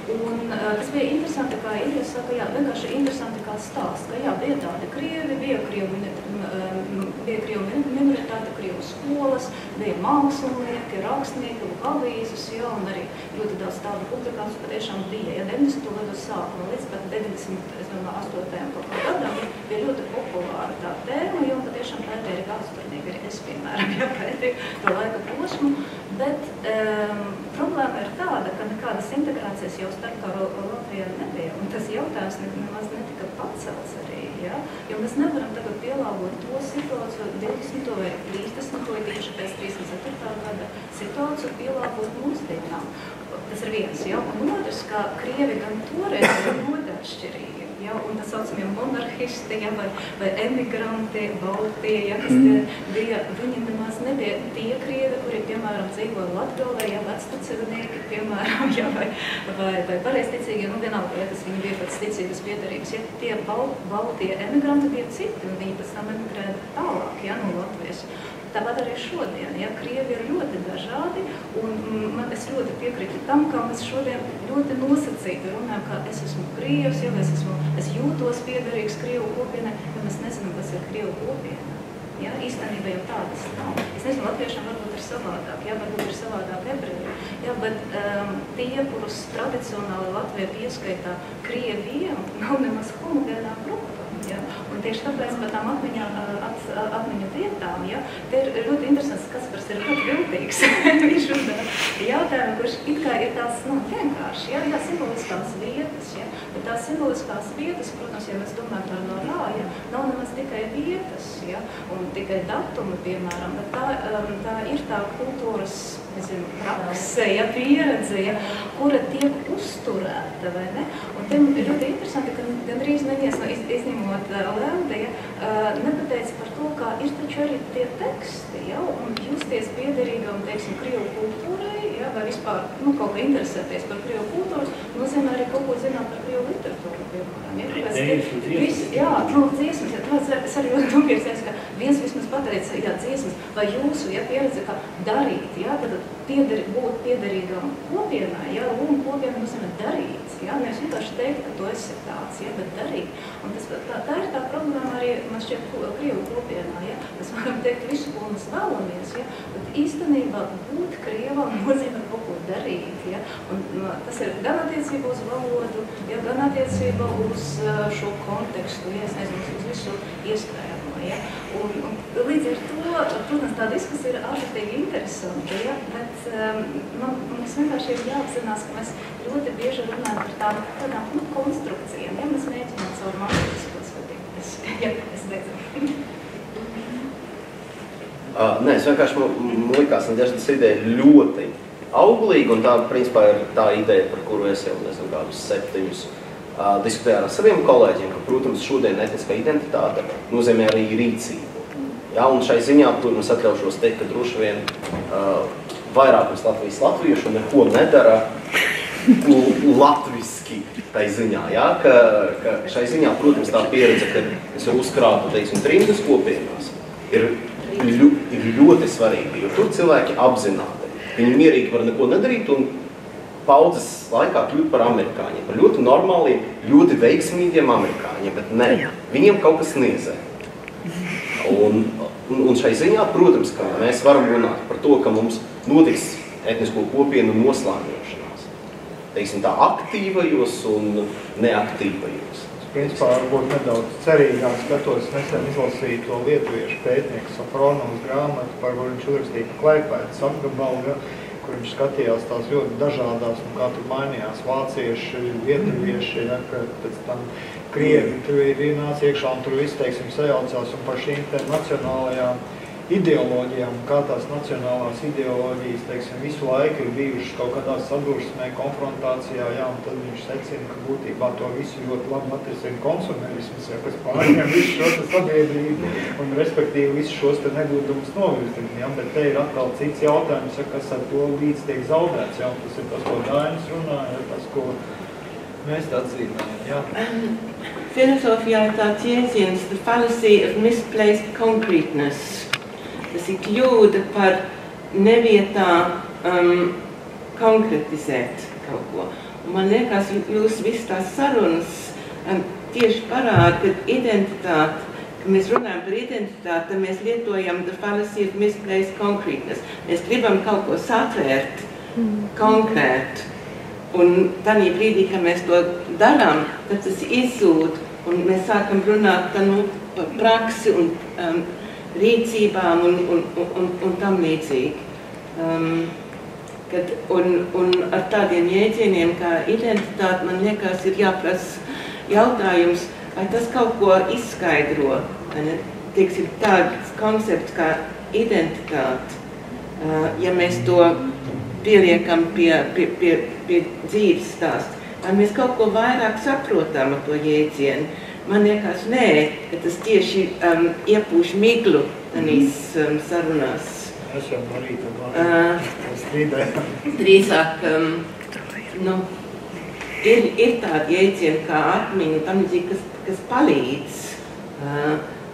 un tas bija interesanti, kā Ilija saka, jā, vienkārši interesanti kā stāsts, ka jā, bija tādi Krievi, bija Krievu minoritāte, Krievu skolas, bija mākslinieki, rakstnieki, avīzes, jā, un arī ļoti daudz tādu publikāciju patiešām bija, ja 90. gadu sākuma līdz pat 98. gadam bija ļoti populāra tā tēma, jo patiešām pētēja gadsturnieki, arī es, piemēram, jāpētīju to laika posmu, bet problēma ir tāda, ka nekādas integrācijas jau starpkaru Latvijā nebija, un tas jautājums nemaz netika pacelts arī, ja? Jo mēs nevaram tagad pielāgot to situāciju 20. vai 30. vai tieši pēc 34. gada, situāciju pielāgot mūsdienām. Tas ir viens, ja, un otrs, ka Krievi gan toreiz ir ļoti atšķirīgi, ja, un tā saucamie monarhisti, ja, vai emigranti, Baltie, ja, kas bija, viņi nemaz nebija tie Krievi, kuri, piemēram, dzīvoja Latgalē, ja, vecticībnieki, piemēram, ja, vai pareizticīgi, nu vienalga, ja, kas viņi bija pēc ticības piederīgas, ja, tie Baltie emigranti bija citi, un viņi pēc tam emigrēja tālāk, ja, no Latvijas. Tāpat arī šodien, ja, Krievi ir ļoti dažādi, un es ļoti piekrītu tam, kā mēs šodien ļoti nosacīti runājam, ka es esmu Krievs, ja, es jūtos piederīgs Krievu kopienai, jo mēs nezinām, kas ir Krievu kopiena. Ja, īstenībā jau tādas nav. Es nezinu, latviešiem varbūt ir savādāk, ja, varbūt ir savādāk ebreji, ja, bet tie, kurus tradicionāli Latvija pieskaitā Krieviem, nav nemaz homogēnā grupa. Ja? Un tieši tāpēc par tām atmiņu vietām, ja? Te ir ļoti interesants, Kaspars ir ļoti viltīgs. Viņš uzdeva jautājumu, kurš it kā ir tās, nu, vienkārši, ja? Jā, simboliskās vietas, ja? Bet tās simboliskās vietas, protams, ja mēs domājam par no rā, ja? Nav nemaz tikai vietas, ja? Un tikai datumi, piemēram, bet tā ir tā kultūras, nezinu, prakse, ja, pieredze, ja, kura tiek uzturēta, vai ne? Un te ir ļoti interesanti, ka gandrīz neviens no izņemot Leldi, ja, nepateica par to, kā ir taču arī tie teksti, ja, un justies piederīgam, teiksim, Krievu kultūrai, ja, vai vispār, nu, kaut kā interesēties par Krievu kultūru, nozīmē arī kaut ko zināt par Krievu literatūru, piemēram, ja, tāpēc, jā, nu, dziesmas, ja, tāpēc es arī ļoti nopiesties, ka viens vismaz pateica, jā, dziesmas, vai jūsu, ja, pieredze, kā darīt, ja, tad būt piederīgam kopienai, ja, un kopienai nozīmē darīt, ja, nevis vienkārši teikt, ka tu esi tāds, ja, bet darīt. Un tas, tā ir tā problēma arī, man šķiet, Krievu kopienā, ja, mēs varam teikt visu, ko mēs vēlamies, ja, bet īstenībā būt Krievam nozīmē kaut ko darīt, ja, un tas ir gan attiecībā uz valodu, ja, gan attiecībā uz šo kontekstu, ja, es nezinu, uz visu iespējamo, ja, un līdz ar to, protams, tā diskusija ir ārkārtīgi interesanta, ja, bet mums vienkārši ir jāapzinās, ka mēs ļoti bieži runājam par tādām konstrukcijām, ja mēs mēģinām caur mākslisko skatīties. Ja, es beidzu. Nē, es vienkārši man likās, ka tas ideja ļoti auglīga, un tā, principā, ir tā ideja, par kuru es jau, nezinu, kādus 7 diskutēju ar saviem kolēģiem, ka, protams, šodien etniskā identitāte nozīmē arī rīcību. Ja, un šai ziņā, protams, atļaušos teikt, ka droši vien vairākums Latvijas latviešu neko nedara latviski tai ziņā, ja, ka šai ziņā, protams, tā pieredze, ka es varu uzkrāt, teiksim, trimdas kopienās, ir ļoti svarīga, jo tur cilvēki apzināti. Viņi mierīgi var neko nedarīt un paudzes laikā kļūt par amerikāņiem, par ļoti normāliem, ļoti veiksmīgiem amerikāņiem, bet ne, viņiem kaut kas niezē. Un šai ziņā, protams, ka mēs varam runāt par to, ka mums notiks etnisko kopienu noslāņošanās. Teiksim tā, aktīvajos un neaktīvajos. Es principā varbūt nedaudz cerīgāk skatos, nesen izlasīju to lietuviešu pētnieku Safronovas grāmatu, par kur viņš uzrakstīja Klaipēdas apgabalu, kur viņš skatījās tās ļoti dažādās, un kā tur mainījās vācieši, lietuvieši, ja, ka pēc tam Krievi tur ir nāc iekšā un tur viss, teiksim, sajaucās, un par šīm te nacionālajām ideoloģijām, kā tās nacionālās ideoloģijas, teiksim, visu laiku ir bijušas kaut kādā sadursmē, konfrontācijā, jā, un tad viņš secina, ka būtībā to visu ļoti labi atrisina konsumerisms, ja, kas pārņem visu šo te sabiedrību un respektīvi visu šos te negūdumus novirzina, ja, bet te ir atkal cits jautājums, ja, kas ar to līdz tiek zaudēts, ja, un tas ir tas, ko Dainis runāja, ja, tas, ko mēs atzīmējam, jā. Filosofijā ir tāds jēdziens, the fallacy of misplaced concreteness. Tas ir kļūda par nevietā konkretizēt kaut ko. Un man liekas, jūs viss tās sarunas tieši parāda, ka identitāte, ka mēs runājam par identitāti, tad mēs lietojam the fallacy of misplaced concreteness. Mēs gribam kaut ko satvērt konkrētu. Un tādā brīdī, kad mēs to darām, tad tas izzūd, un mēs sākam runāt par praksi un rīcībām un tam līdzīgi. Un ar tādiem jēdzieniem kā identitāte, man liekas, ir jāprasa jautājums, vai tas kaut ko izskaidro. Teiksim, tāds koncepts kā identitāte, ja mēs to pieliekam pie dzīves stāsta, vai mēs kaut ko vairāk saprotam ar to jēdzienu. Man liekas, nē, ka tas tieši iepūš miglu tanīs sarunās. Es jau arī strīdēju. Drīzāk, ir tādi jēdzieni kā atmiņa, tam līdzīgi, kas palīdz.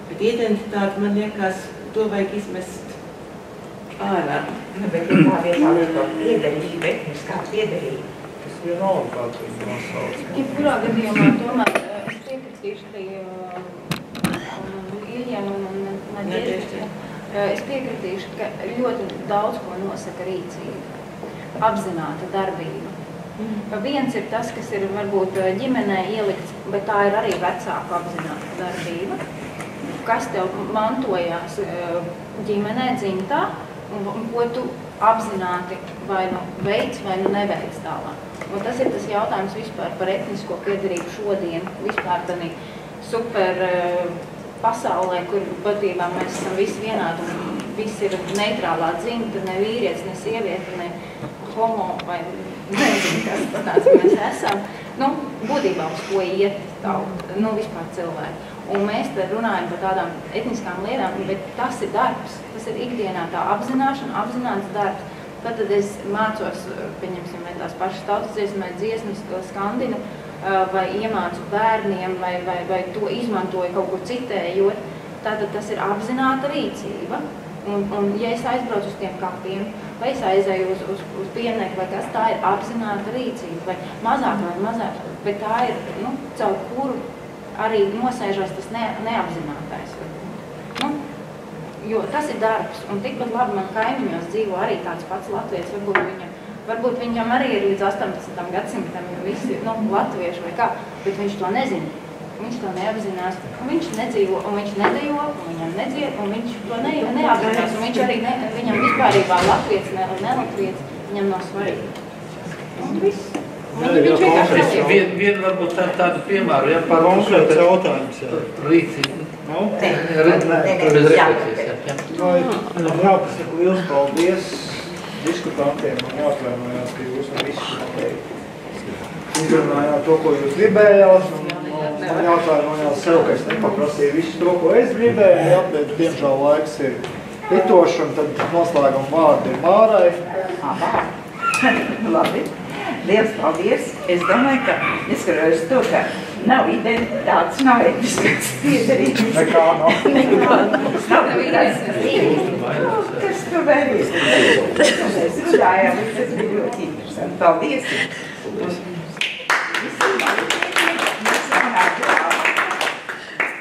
Bet identitāti, man liekas, to vajag izmest ārā. Bet ir tā vietā lietot piederība, etniskā piederība. Tas vienalga kāds viņa nosauc. Jebkurā gadījumā tomēr es piekritīšu arī Iljam un Nadeždai. Es piekritīšu, ka ļoti daudz ko nosaka rīcība, apzināta darbība. Viens ir tas, kas ir varbūt ģimenē ielikts, bet tā ir arī vecāku apzināta darbība, kas tev mantojās ģimenē dzimtā un ko tu apzināti vai nu veids vai nu neveids tālāk. Un tas ir tas jautājums vispār par etnisko piederību šodien, vispār tādā super pasaulē, kur būtībā mēs esam visi vienādi un visi ir neitrālā dzimta, ne vīrietis, ne sieviete, ne homo vai nezinu, kas tāds mēs esam. Būtībā uz ko iet tauta, vispār cilvēki. Un mēs te runājam par tādām etniskām lietām, bet tas ir darbs, tas ir ikdienā tā apzināšana, apzināts darbs. Tad es mācos, pieņemsim, vai tās pašas tautas dziesmas, skandinu, vai iemācu bērniem, vai to izmantoju kaut kur citējot. Tātad tas ir apzināta rīcība. Un ja es aizbraucu uz tiem kapiem, vai es aizēju uz piemnieku, vai kas, tā ir apzināta rīcība, vai mazāk, bet tā ir, caur kuru arī nosēžās tas neapzinātais. Jo tas ir darbs, un tikpat labi man kaimiņos dzīvo arī tāds pats latvietis, varbūt viņam arī ir līdz 18. gadsimtam visi latvieši vai kā, bet viņš to nezina. Viņš to neapzinās, un viņš nedzīvo, un viņš nedejo, un viņam nedzied, un viņš to neapzinās, un viņš arī viņam vispārībā latvietis, nelatvietis, viņam nav svarīgi. Un viss. Viņš vienkārši neliek. Vienu varbūt tādu piemēru, ja par konkrēts jautājums, jā. Rīcību. Jāpasaka liels paldies diskutantiem un jāatvainojās, ka jūs visi izrunājāt to, ko jūs gribējāt. Man jāatvainojās sev, ka es nepaprasīju visu to, ko es gribēju, bet diemžēl laiks ir pitošs, un tad noslēguma vārdi ir Mārai. Labi. Liels paldies. Es domāju, ka neskatoties to, ka nav identitātes, nav etniskās piederības. Nekā nav. Mums nav kas tur vēl ir. Mēs runājām, tas bija ļoti interesanti. Paldies.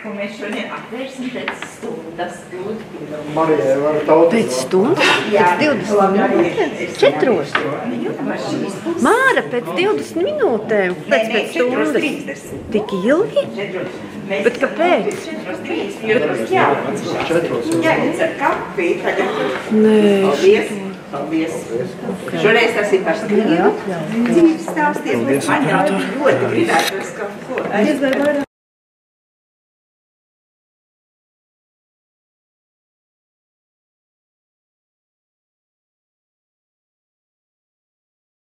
Un mēs šodien atvērsim pēc stundas. Marijai var tautas. Pēc stundas? Pēc 20 minūtēm? 4. Māra, pēc 20 minūtēm? Pēc stundas? Tik ilgi? Bet kāpēc? 4:30. Jā, ar kafiju tagad. Nē. Paldies. Šoreiz tas ir par skrību. Dzīves stāsties, bet man jau ļoti gribētos kaut ko.